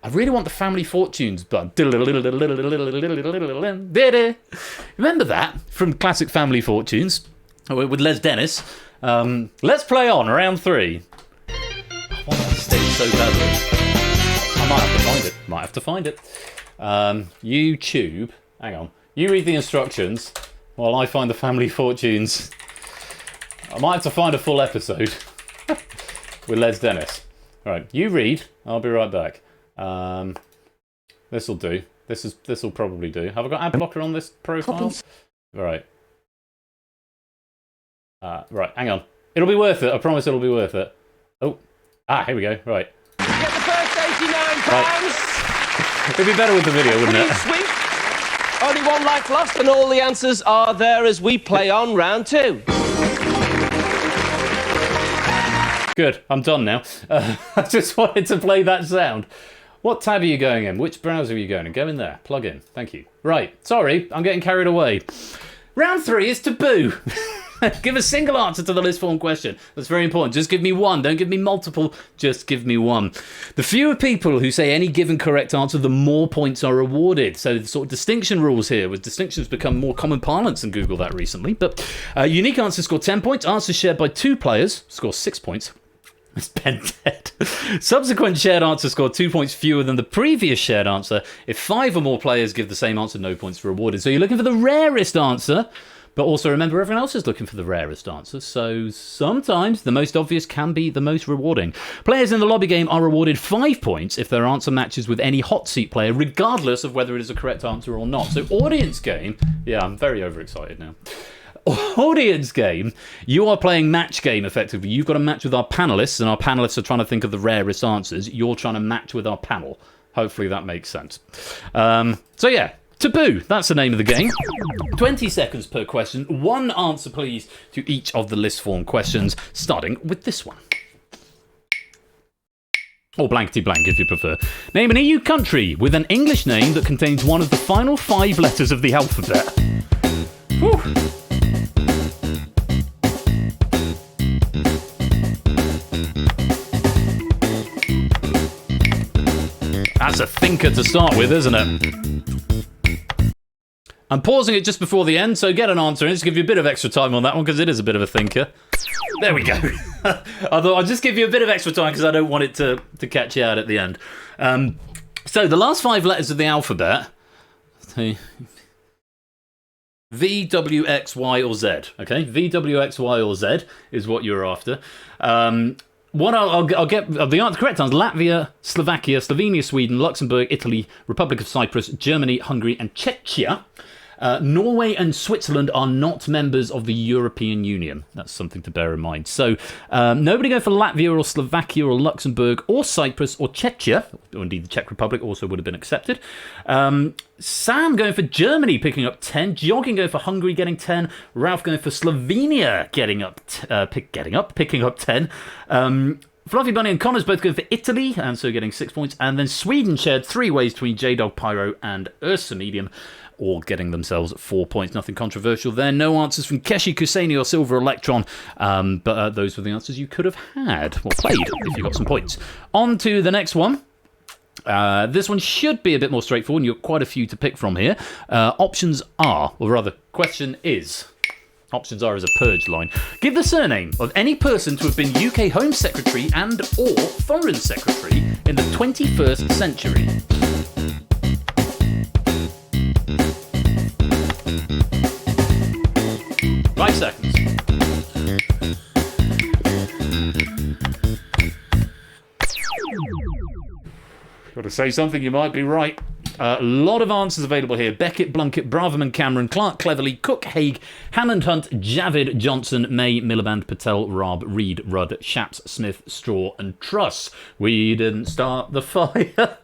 I really want the Family Fortunes button. Remember that from classic Family Fortunes with Les Dennis? Let's play on. Round 3. I want that stage so badly. I might have to find it. YouTube. Hang on. You read the instructions while I find the Family Fortunes. I might have to find a full episode with Les Dennis. All right, you read. I'll be right back. This'll do. This'll probably do. Have I got ad blocker on this profile? Right. Right, hang on. It'll be worth it. I promise it'll be worth it. Oh. Here we go. Right. You get the first £89. Right. It'd be better with the video, wouldn't it? Sweet. Only one life lost, and all the answers are there as we play on round 2. Good. I'm done now. I just wanted to play that sound. What tab are you going in? Which browser are you going in? Go in there. Plug in. Thank you. Right. Sorry, I'm getting carried away. Round 3 is taboo. Give a single answer to the list form question. That's very important. Just give me one. Don't give me multiple. Just give me one. The fewer people who say any given correct answer, the more points are awarded. So the sort of distinction rules here, with distinctions become more common parlance, and Google that recently. But unique answers score 10 points. Answers shared by 2 players score 6 points. It's Ben dead. Subsequent shared answers score 2 points fewer than the previous shared answer. If 5 or more players give the same answer, no points are awarded. So you're looking for the rarest answer. But also remember, everyone else is looking for the rarest answer, so sometimes the most obvious can be the most rewarding. Players in the lobby game are awarded 5 points if their answer matches with any hot seat player, regardless of whether it is a correct answer or not. So audience game, yeah, I'm very overexcited now. Audience game, you are playing match game effectively. You've got to match with our panelists, and our panelists are trying to think of the rarest answers. You're trying to match with our panel. Hopefully that makes sense. So yeah. Taboo, that's the name of the game. 20 seconds per question. 1 answer, please, to each of the list form questions, starting with this one. Or blankety blank, if you prefer. Name an EU country with an English name that contains one of the final 5 letters of the alphabet. Whew. That's a thinker to start with, isn't it? I'm pausing it just before the end, so get an answer in. Just give you a bit of extra time on that one, because it is a bit of a thinker. There we go. Although I'll just give you a bit of extra time, because I don't want it to catch you out at the end. So the last 5 letters of the alphabet. V, W, X, Y, or Z. Okay, V, W, X, Y, or Z is what you're after. What I'll get the correct answer: Latvia, Slovakia, Slovenia, Sweden, Luxembourg, Italy, Republic of Cyprus, Germany, Hungary, and Czechia. Norway and Switzerland are not members of the European Union. That's something to bear in mind. So nobody go for Latvia or Slovakia or Luxembourg or Cyprus or Czechia, or indeed the Czech Republic also would have been accepted. Sam going for Germany, picking up 10. Jogging going for Hungary, getting 10. Ralph going for Slovenia, picking up 10. Fluffy Bunny and Connors both going for Italy, and so getting 6 points. And then Sweden shared 3 ways between J-Dog, Pyro, and Ursa Medium, all getting themselves 4 points. Nothing controversial there. No answers from Keshi, Kuseni, or Silver Electron, but those were the answers you could have had, or played, if you got some points. On to the next one. This one should be a bit more straightforward, and you've got quite a few to pick from here. Options are, or rather, question is... Options are as a purge line. Give the surname of any person to have been UK Home Secretary and or Foreign Secretary in the 21st century. Five seconds. Got to say something, you might be right. A lot of answers available here. Beckett, Blunkett, Braverman, Cameron, Clark, Cleverly, Cook, Haig, Hammond, Hunt, Javid, Johnson, May, Miliband, Patel, Raab, Reed, Rudd, Shaps, Smith, Straw, and Truss. We didn't start the fire.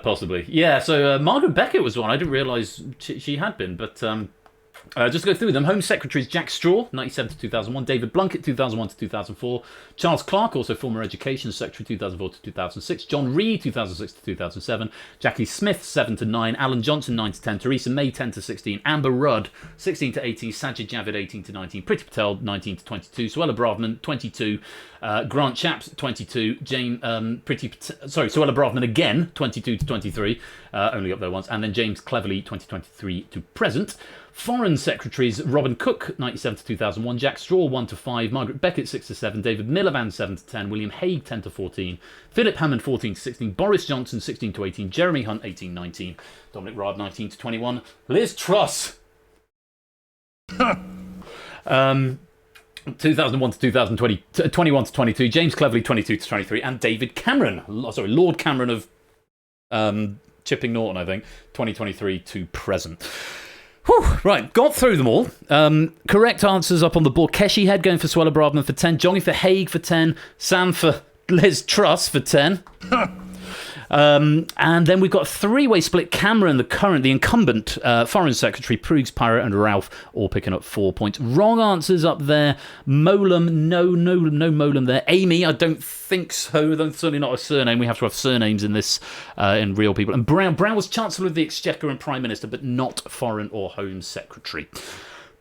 Possibly. Yeah, so Margaret Beckett was one. I didn't realise she had been, but... just to go through them. Home Secretaries Jack Straw, 97 to 2001. David Blunkett, 2001 to 2004. Charles Clarke, also former Education Secretary, 2004 to 2006. John Reed, 2006 to 2007. Jackie Smith, 7 to 9. Alan Johnson, 9 to 10. Theresa May, 10 to 16. Amber Rudd, 16 to 18. Sajid Javid, 18 to 19. Priti Patel, 19 to 22. Suella Braverman, 22. Grant Shapps, 22. Suella Braverman again, 22 to 23. Only up there once. And then James Cleverly, 2023 to present. Foreign Secretaries Robin Cook, 97 to 2001, Jack Straw, 1 to 5, Margaret Beckett, 6 to 7, David Miliband, 7 to 10, William Hague, 10 to 14, Philip Hammond, 14 to 16, Boris Johnson, 16 to 18, Jeremy Hunt, 18 19, Dominic Raab, 19 to 21, Liz Truss, 2001 to 2020, 21 to 22, James Cleverly, 22 to 23, and David Cameron, Lord Cameron of Chipping Norton, I think, 2023 to present. Whew, right, got through them all. Correct answers up on the board. Keshi Head going for Swella Braverman for 10. Johnny for Haig for 10. Sam for Liz Truss for 10. And then we've got a three-way split. Cameron, the incumbent Foreign Secretary, Proogs, Pyro, and Ralph all picking up 4 points. Wrong answers up there. Molam, no Molam there. Amy, I don't think so. That's certainly not a surname. We have to have surnames in this, in real people. And Brown was Chancellor of the Exchequer and Prime Minister, but not Foreign or Home Secretary.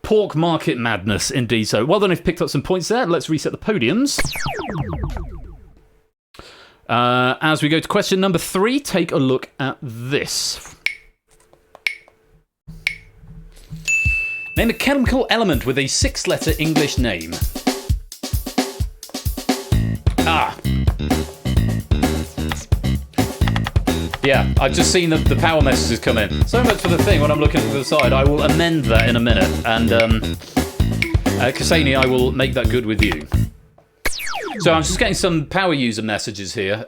Pork market madness, indeed so. Well done if you picked up some points there. Let's reset the podiums. As we go to question number 3, take a look at this. Name a chemical element with a 6-letter English name. Yeah, I've just seen the power messages come in. So much for the thing when I'm looking to the side. I will amend that in a minute. And, Kasani, I will make that good with you. So I'm just getting some power user messages here.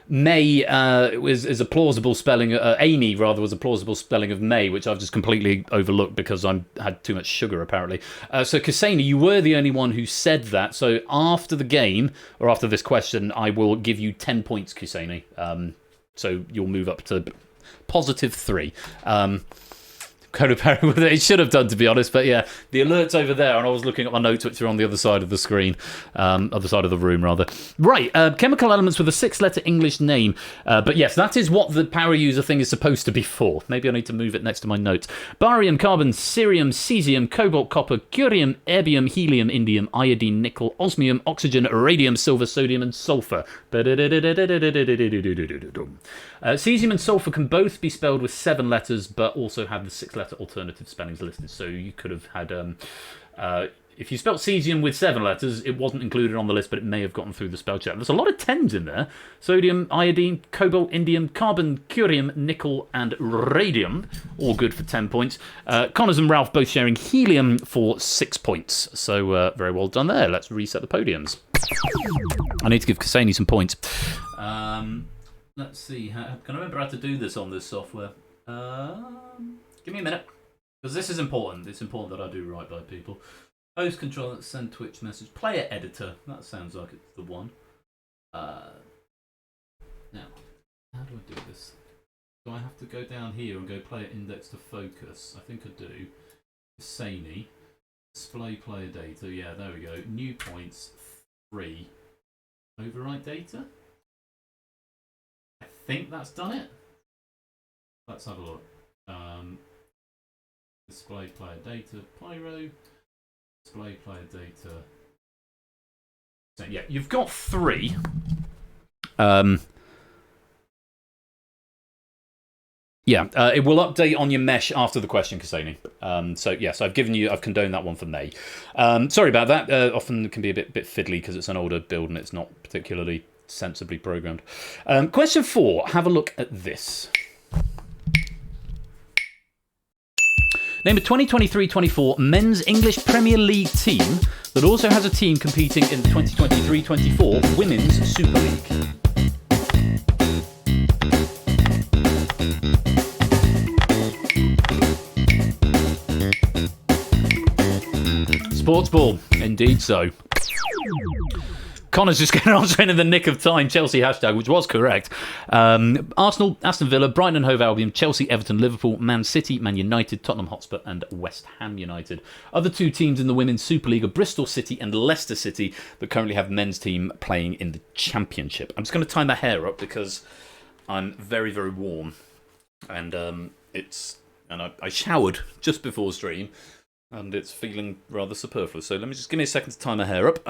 May is a plausible spelling. Amy, rather, was a plausible spelling of May, which I've just completely overlooked because I had too much sugar, apparently. So Kasani, you were the only one who said that. So after the game, or after this question, I will give you 10 points, Kasani. So you'll move up to positive 3. It should have done, to be honest, but yeah, the alert's over there, and I was looking at my notes, which are on the other side of the screen, other side of the room, rather. Right, chemical elements with a 6-letter English name, but yes, that is what the power user thing is supposed to be for. Maybe I need to move it next to my notes. Barium, carbon, cerium, cesium, cobalt, copper, curium, erbium, helium, indium, iodine, nickel, osmium, oxygen, radium, silver, sodium, and sulfur. Cesium and sulfur can both be spelled with 7 letters, but also have the 6-letter alternative spellings listed. So you could have had, if you spelled cesium with 7 letters, it wasn't included on the list, but it may have gotten through the spell check. There's a lot of 10s in there. Sodium, iodine, cobalt, indium, carbon, curium, nickel, and radium, all good for 10 points. Connors and Ralph both sharing helium for 6 points. So very well done there. Let's reset the podiums. I need to give Kasani some points. Let's see. Can I remember how to do this on this software? Give me a minute. Because this is important. It's important that I do right by people. Host control, send Twitch message. Player editor. That sounds like it's the one. Now, how do I do this? Do I have to go down here and go player index to focus? I think I do. Kasani. Display player data. Yeah, there we go. New points 3. Overwrite data? I think that's done it. Let's have a look. Display player data, Pyro. Display player data. So yeah, you've got 3. Yeah, it will update on your mesh after the question, Kasani. So yes, I've condoned that one for May. Sorry about that. Often it can be a bit fiddly because it's an older build and it's not particularly sensibly programmed. Question 4. Have a look at this. Name a 2023-24 men's English Premier League team that also has a team competing in the 2023-24 Women's Super League. Sports ball, indeed so. Connor's just going to answer in the nick of time. Chelsea hashtag, which was correct. Arsenal, Aston Villa, Brighton and Hove Albion, Chelsea, Everton, Liverpool, Man City, Man United, Tottenham Hotspur and West Ham United. Other 2 teams in the Women's Super League are Bristol City and Leicester City that currently have men's team playing in the Championship. I'm just going to tie my hair up because I'm very, very warm. And I showered just before stream and it's feeling rather superfluous. So give me a second to tie my hair up.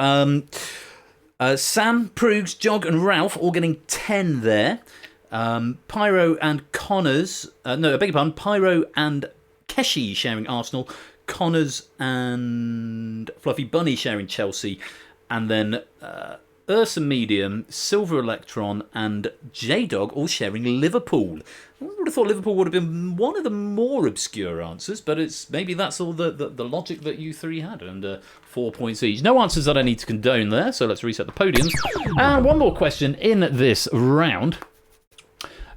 Sam, Proogs, Jog and Ralph all getting 10 there. Pyro and Connors... I beg your pardon. Pyro and Keshi sharing Arsenal. Connors and Fluffy Bunny sharing Chelsea. And then Ursa Medium, Silver Electron and J-Dog all sharing Liverpool. I would have thought Liverpool would have been one of the more obscure answers, but maybe that's all the logic that you 3 had, and 4 points each. No answers that I need to condone there, so let's reset the podiums. And one more question in this round.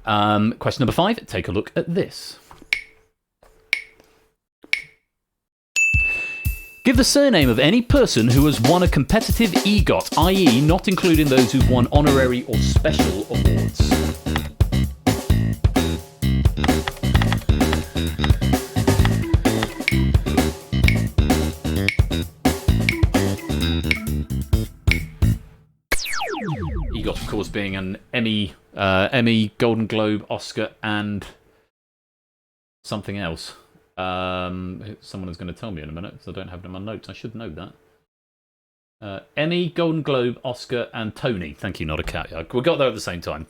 Question number 5. Take a look at this. Give the surname of any person who has won a competitive EGOT, i.e. not including those who've won honorary or special awards. EGOT, of course, being an Emmy, Golden Globe, Oscar, and something else. Someone is going to tell me in a minute because I don't have it in my notes. I should know that. Emmy, Golden Globe, Oscar, and Tony. Thank you, not a cat. We got there at the same time.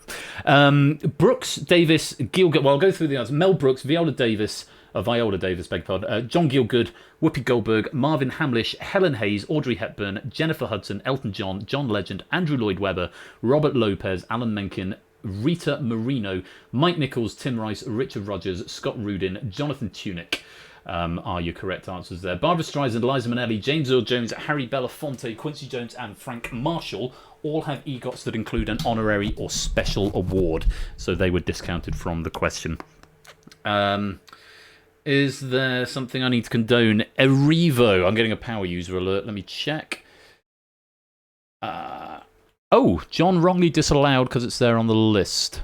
Brooks, Davis, Gielgud. Well, I'll go through the others. Mel Brooks, Viola Davis, beg pardon. John Gielgud, Whoopi Goldberg, Marvin Hamlish, Helen Hayes, Audrey Hepburn, Jennifer Hudson, Elton John, John Legend, Andrew Lloyd Webber, Robert Lopez, Alan Menken, Rita Marino, Mike Nichols, Tim Rice, Richard Rogers, Scott Rudin, Jonathan Tunick are your correct answers there. Barbara Streisand, Liza Minnelli, James Earl Jones, Harry Belafonte, Quincy Jones, and Frank Marshall all have EGOTs that include an honorary or special award, so they were discounted from the question. Is there something I need to condone? Erivo. I'm getting a power user alert. Let me check. Oh, John wrongly disallowed because it's there on the list.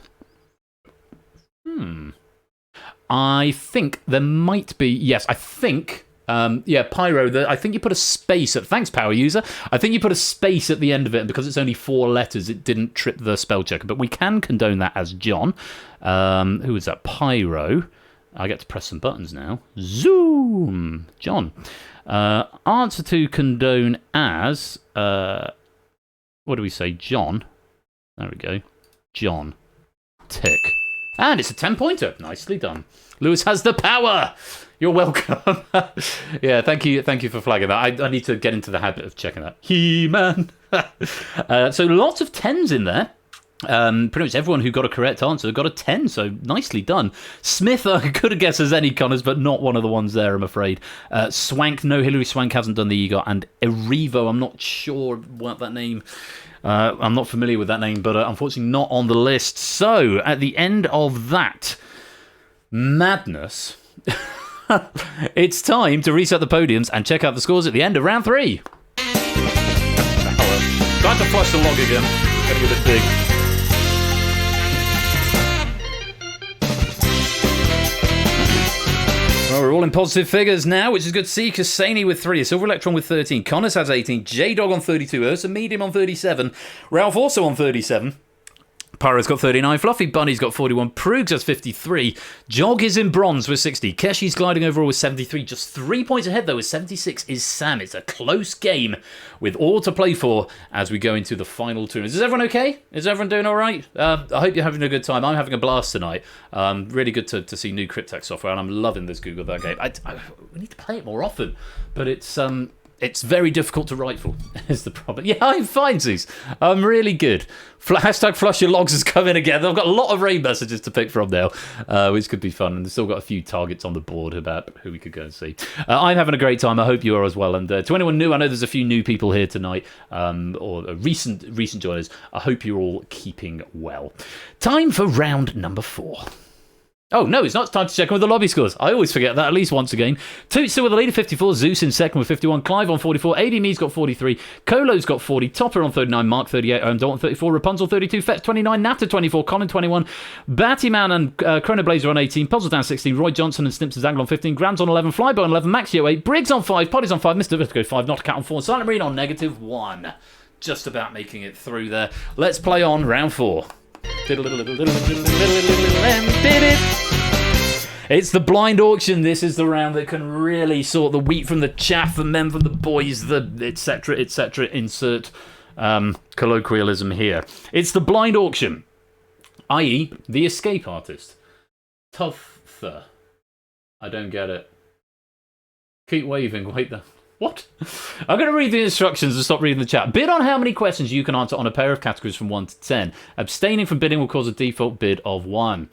I think there might be... Yes, I think... Pyro, I think you put a space at... Thanks, power user. I think you put a space at the end of it, and because it's only 4 letters, it didn't trip the spell checker. But we can condone that as John. Who is that? Pyro. I get to press some buttons now. Zoom! John. Answer to condone as... what do we say? John. There we go. John. Tick. And it's a 10-pointer. Nicely done. Lewis has the power! You're welcome. Yeah, thank you for flagging that. I need to get into the habit of checking that. He-Man. So lots of 10s in there. Pretty much everyone who got a correct answer got a 10, so nicely done. Smith, I could have guessed as any, Connors, but not one of the ones there, I'm afraid. Swank, no, Hilary Swank hasn't done the EGOT. And Erivo, I'm not sure what that name... I'm not familiar with that name, but unfortunately not on the list. So, at the end of that madness, it's time to reset the podiums and check out the scores at the end of round 3. Time to flush the log again. Gotta give it big. Well, we're all in positive figures now, which is good to see. Kasani with 3, Silver Electron with 13, Connors has 18, J-Dog on 32, Ursa Medium on 37, Ralph also on 37, Pyro's got 39, Fluffy Bunny's got 41, Proogs has 53, Jog is in bronze with 60, Keshi's gliding overall with 73, just 3 points ahead though with 76 is Sam. It's a close game with all to play for as we go into the final tournament. Is everyone okay? Is everyone doing all right? I hope you're having a good time. I'm having a blast tonight. Really good to see new Cryptex software, and I'm loving this Google That game. We need to play it more often, but it's very difficult to write for, is the problem. Yeah, I'm fine, Zeus. I'm really good. Hashtag flush your logs has come in again. I've got a lot of raid messages to pick from now, which could be fun. And they've still got a few targets on the board about who we could go and see. I'm having a great time. I hope you are as well. And to anyone new, I know there's a few new people here tonight, or recent joiners. I hope you're all keeping well. Time for round number 4. Oh, no, it's not time to check in with the lobby scores. I always forget that at least once again. Toot still with the lead at 54, Zeus in second with 51, Clive on 44, AD Me's got 43, Colo's got 40, Topper on 39, Mark 38, Dalton 34, Rapunzel 32, Fetch 29, Nafta 24, Colin 21, Battyman and Chronoblazer on 18, Puzzle down 16, Roy Johnson and Snips and Zangle on 15, Grams on 11, Flybo on 11, Maxio 8, Briggs on 5, Poddy's on 5, Mr. Vertigo 5, Not a Cat on 4, Silent Marine on -1. Just about making it through there. Let's play on round 4. It's the blind auction. This is the round that can really sort the wheat from the chaff, the men from the boys, the etc. etc. Insert colloquialism here. It's the blind auction, i.e. the escape artist. Tougher. I don't get it. Keep waving. Wait the... What? I'm going to read the instructions and stop reading the chat. Bid on how many questions you can answer on a pair of categories from 1 to 10. Abstaining from bidding will cause a default bid of 1.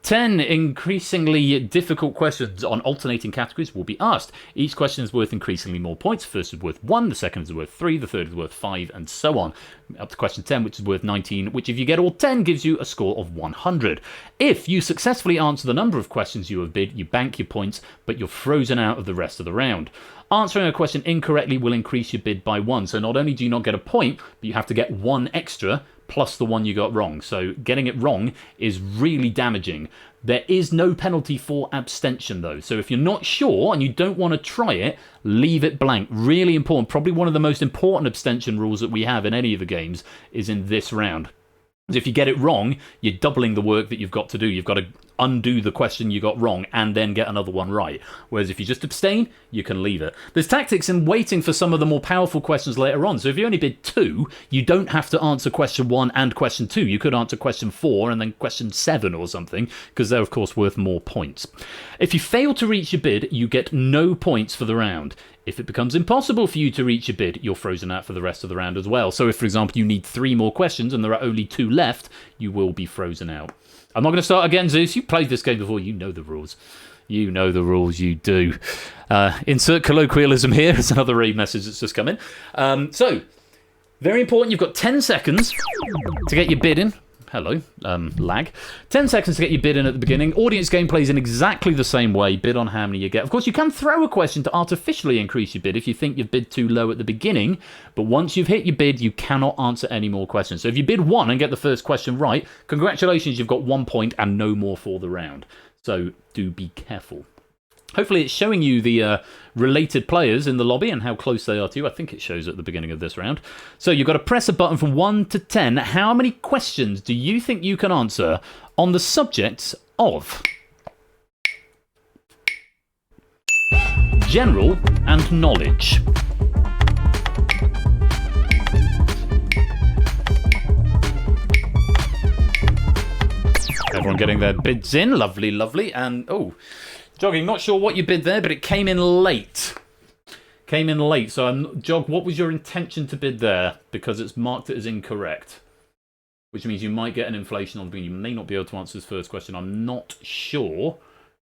10 increasingly difficult questions on alternating categories will be asked. Each question is worth increasingly more points. The first is worth 1, the second is worth 3, the third is worth 5, and so on. Up to question 10, which is worth 19, which if you get all 10 gives you a score of 100. If you successfully answer the number of questions you have bid, you bank your points, but you're frozen out of the rest of the round. Answering a question incorrectly will increase your bid by 1. So not only do you not get a point, but you have to get 1 extra plus the one you got wrong. So getting it wrong is really damaging. There is no penalty for abstention though. So if you're not sure and you don't want to try it, leave it blank. Really important. Probably one of the most important abstention rules that we have in any of the games is in this round. If you get it wrong, you're doubling the work that you've got to do. You've got to undo the question you got wrong and then get another one right. Whereas if you just abstain, you can leave it. There's tactics in waiting for some of the more powerful questions later on. So if you only bid 2, you don't have to answer question 1 and question 2. You could answer question 4 and then question 7 or something, because they're of course worth more points. If you fail to reach your bid, you get no points for the round. If it becomes impossible for you to reach your bid, you're frozen out for the rest of the round as well. So if, for example, you need 3 more questions and there are only 2 left, you will be frozen out. I'm not going to start again, Zeus. You played this game before. You know the rules. You know the rules, you do. Insert colloquialism here. It's another read message that's just come in. So, very important. You've got 10 seconds to get your bid in. Hello, lag. 10 seconds to get your bid in at the beginning. Audience game plays in exactly the same way. Bid on how many you get. Of course, you can throw a question to artificially increase your bid if you think you've bid too low at the beginning. But once you've hit your bid, you cannot answer any more questions. So if you bid 1 and get the first question right, congratulations, you've got 1 point and no more for the round. So do be careful. Hopefully it's showing you the related players in the lobby and how close they are to you. I think it shows at the beginning of this round. So you've got to press a button from 1 to 10. How many questions do you think you can answer on the subjects of general and knowledge? Everyone getting their bids in. Lovely, lovely. And, oh... Jogging, not sure what you bid there, but it came in late. Came in late. So, Jog, what was your intention to bid there? Because it's marked it as incorrect. Which means you might get an inflation on the beginning. You may not be able to answer this first question. I'm not sure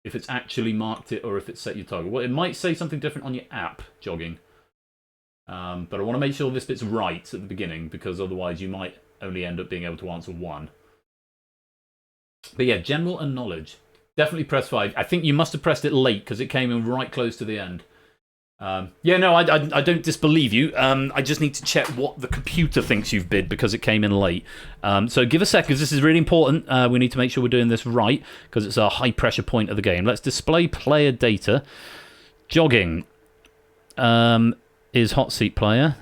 if it's actually marked it or if it's set your target. Well, it might say something different on your app, Jogging. But I want to make sure this bit's right at the beginning, because otherwise you might only end up being able to answer 1. But yeah, general and knowledge. Definitely press 5. I think you must have pressed it late because it came in right close to the end. Yeah, no, I don't disbelieve you. I just need to check what the computer thinks you've bid because it came in late. So give a sec, because this is really important. We need to make sure we're doing this right because it's a high-pressure point of the game. Let's display player data. Jogging is hot seat player.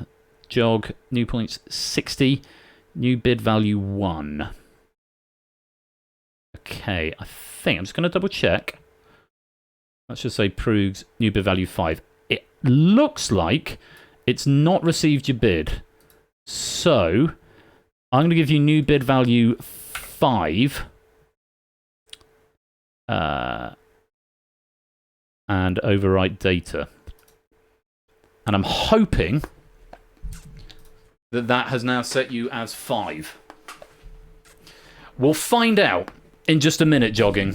Jog, new points 60. New bid value 1. Okay, I think I'm just going to double check. Let's just say Prug's new bid value 5. It looks like it's not received your bid. So I'm going to give you new bid value 5. And overwrite data. And I'm hoping that that has now set you as 5. We'll find out in just a minute, Jogging.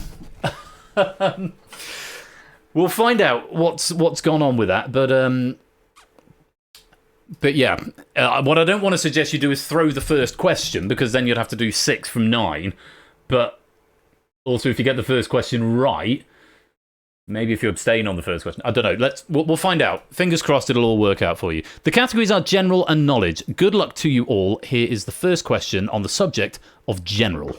We'll find out what's gone on with that, but yeah, what I don't want to suggest you do is throw the first question, because then you'd have to do 6 from 9. But also, if you get the first question right, maybe if you abstain on the first question, I don't know. We'll find out. Fingers crossed, it'll all work out for you. The categories are general and knowledge. Good luck to you all. Here is the first question on the subject of general.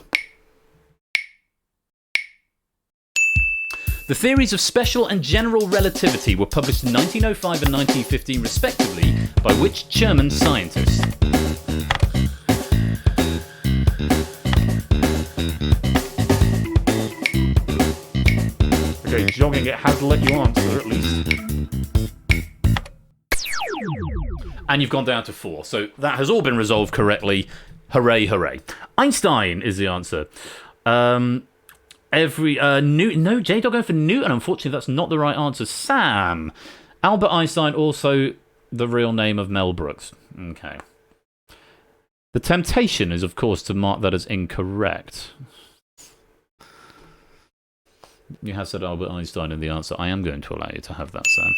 The theories of special and general relativity were published in 1905 and 1915 respectively by which German scientists? Okay, Jogging, it has let you answer at least. And you've gone down to 4, so that has all been resolved correctly. Hooray, hooray. Einstein is the answer. No, J-Dog going for Newton. Unfortunately, that's not the right answer. Sam. Albert Einstein, also the real name of Mel Brooks. Okay. The temptation is, of course, to mark that as incorrect. You have said Albert Einstein in the answer. I am going to allow you to have that, Sam.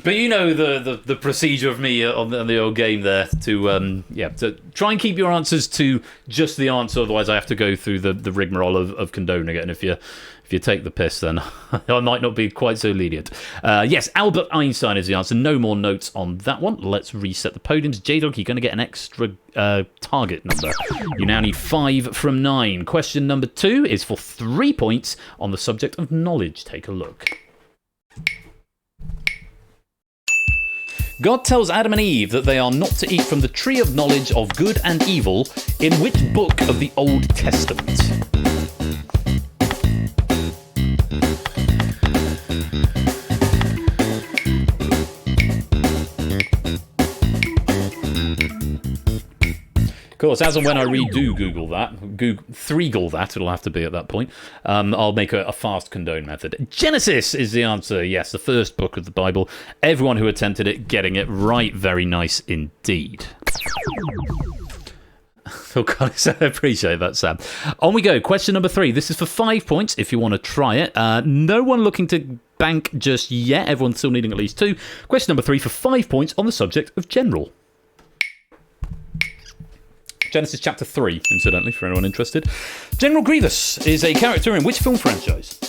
But you know the procedure of me on the old game there to try and keep your answers to just the answer. Otherwise, I have to go through the rigmarole of condoning it. And if you take the piss, then I might not be quite so lenient. Yes, Albert Einstein is the answer. No more notes on that one. Let's reset the podiums. J-Dog, you're going to get an extra target number. You now need 5 from 9. Question number 2 is for 3 points on the subject of knowledge. Take a look. God tells Adam and Eve that they are not to eat from the tree of knowledge of good and evil in which book of the Old Testament? Of course, as and when I redo Google that, it'll have to be at that point, I'll make a fast condone method. Genesis is the answer. Yes, the first book of the Bible. Everyone who attempted it getting it right. Very nice indeed. Oh, God, I appreciate that, Sam. On we go. Question number 3. This is for 5 points if you want to try it. No one looking to bank just yet. Everyone's still needing at least 2. Question number 3 for 5 points on the subject of general. Genesis chapter 3, incidentally, for anyone interested. General Grievous is a character in which film franchise?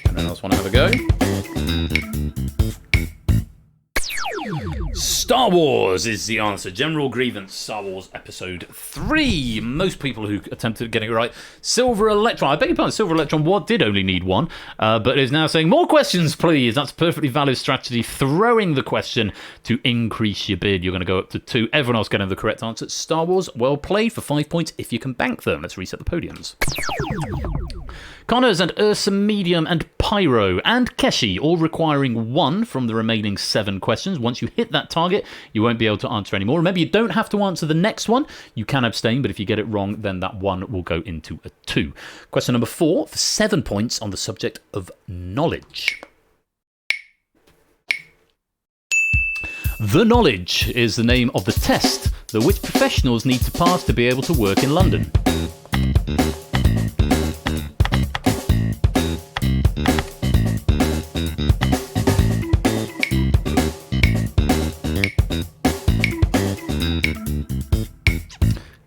Anyone else want to have a go? Star Wars is the answer. General Grievance, Star Wars Episode 3. Most people who attempted getting it right. Silver Electron. I beg your pardon, Silver Electron did only need 1, but is now saying, more questions, please. That's a perfectly valid strategy. Throwing the question to increase your bid. You're going to go up to 2. Everyone else getting the correct answer. Star Wars, well played for 5 points if you can bank them. Let's reset the podiums. Connors and Ursa Medium and Pyro and Keshi, all requiring 1 from the remaining 7 questions. Once you hit that target, you won't be able to answer anymore. Remember, you don't have to answer the next one. You can abstain, but if you get it wrong, then that 1 will go into a 2. Question number 4 for 7 points on the subject of knowledge. The Knowledge is the name of the test that which professionals need to pass to be able to work in London.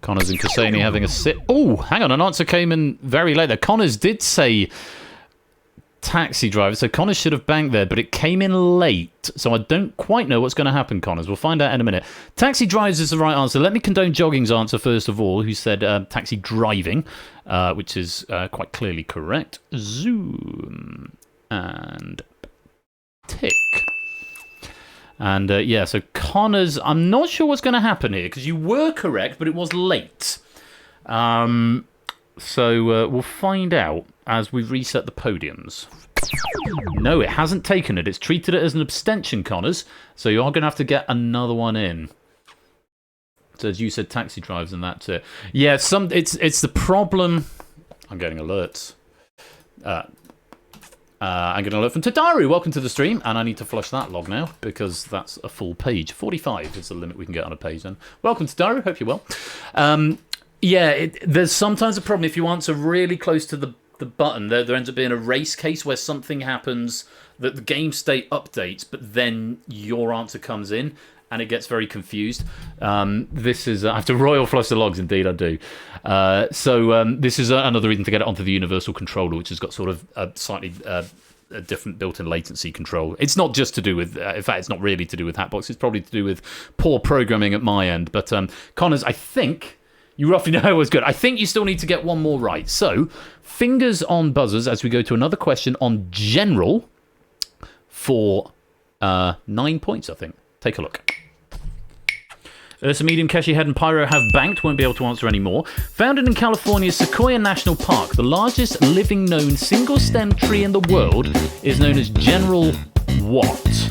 Connors and Cassani having a sit. Oh, hang on, an answer came in very late there. Connors did say taxi driver, so Connors should have banked there, but it came in late, so I don't quite know what's going to happen, Connors. We'll find out in a minute. Taxi drives is the right answer. Let me condone Jogging's answer first of all, who said taxi driving, which is quite clearly correct. Zoom and tick. And yeah, so Connors, I'm not sure what's going to happen here, because you were correct, but it was late. So we'll find out as we reset the podiums. No, it hasn't taken it. It's treated it as an abstention, Connors. So you are going to have to get another one in. So as you said, taxi drives, and that's it. Yeah, it's the problem. I'm getting alerts. I'm getting an alert from Tadaru. Welcome to the stream. And I need to flush that log now because that's a full page. 45 is the limit we can get on a page then. Welcome, Tadaru. Hope you're well. Yeah, there's sometimes a problem if you answer really close to the button. There ends up being a race case where something happens that the game state updates, but then your answer comes in and it gets very confused. This is... I have to royal flush the logs, indeed I do. This is another reason to get it onto the universal controller, which has got sort of a slightly a different built-in latency control. It's not just to do with... in fact, it's not really to do with Hatbox. It's probably to do with poor programming at my end. But Connors, I think... You roughly know it was good. I think you still need to get one more right. So, fingers on buzzers as we go to another question on general for 9 points, I think. Take a look. Ursa Medium, Keshi Head and Pyro have banked, won't be able to answer anymore. Founded in California's Sequoia National Park, the largest living known single-stem tree in the world is known as General what?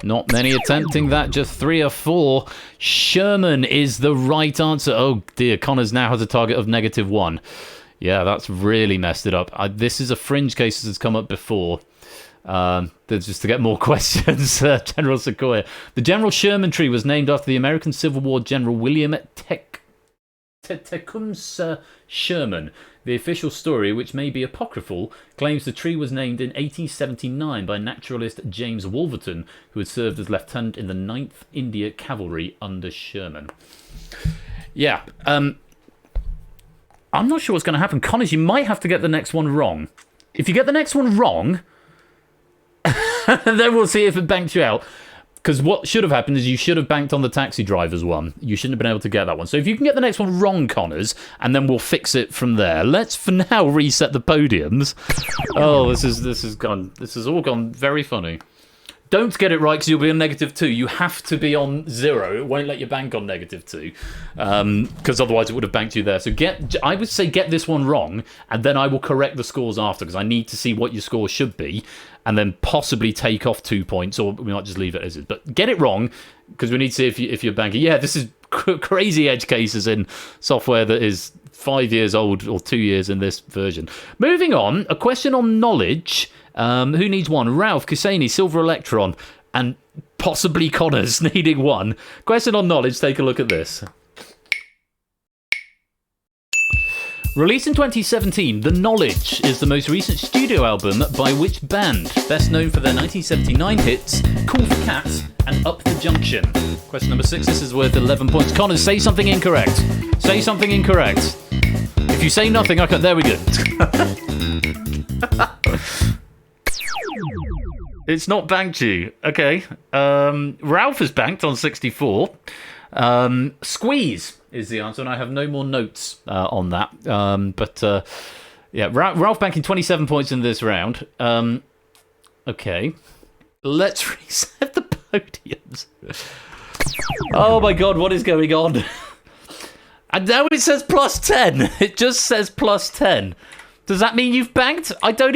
Not many attempting that, just 3 or 4. Sherman is the right answer. Oh dear, Connors now has a target of -1. Yeah, that's really messed it up. This is a fringe case that's come up before. Just to get more questions, General Sequoia. The General Sherman tree was named after the American Civil War General William Tecumseh Sherman. The official story, which may be apocryphal, claims the tree was named in 1879 by naturalist James Wolverton, who had served as lieutenant in the 9th India Cavalry under Sherman. Yeah, I'm not sure what's going to happen. Connors, you might have to get the next one wrong. If you get the next one wrong, then we'll see if it banks you out. Because what should have happened is you should have banked on the taxi driver's one. You shouldn't have been able to get that one. So if you can get the next one wrong, Connors, and then we'll fix it from there. Let's, for now, reset the podiums. Oh, this has all gone very funny. Don't get it right because you'll be on -2. You have to be on 0. It won't let you bank on -2. Because otherwise it would have banked you there. So I would say get this one wrong, and then I will correct the scores after, because I need to see what your score should be, and then possibly take off 2 points, or we might just leave it as is. But get it wrong, because we need to see if you're banking. Yeah, this is crazy edge cases in software that is 5 years old, or 2 years in this version. Moving on, a question on knowledge. Who needs one? Ralph, Kusani, Silver Electron, and possibly Connors needing one. Question on knowledge, take a look at this. Released in 2017, The Knowledge is the most recent studio album by which band? Best known for their 1979 hits, Cool for Cats and Up the Junction. Question number 6, this is worth 11 points. Connors, say something incorrect. Say something incorrect. If you say nothing, I can... There we go. It's not banked you. Okay. Ralph has banked on 64. Squeeze is the answer, and I have no more notes on that. Yeah, Ralph banking 27 points in this round. Okay. Let's reset the podiums. Oh my god, what is going on? And now it says +10. It just says +10. Does that mean you've banked? I don't even...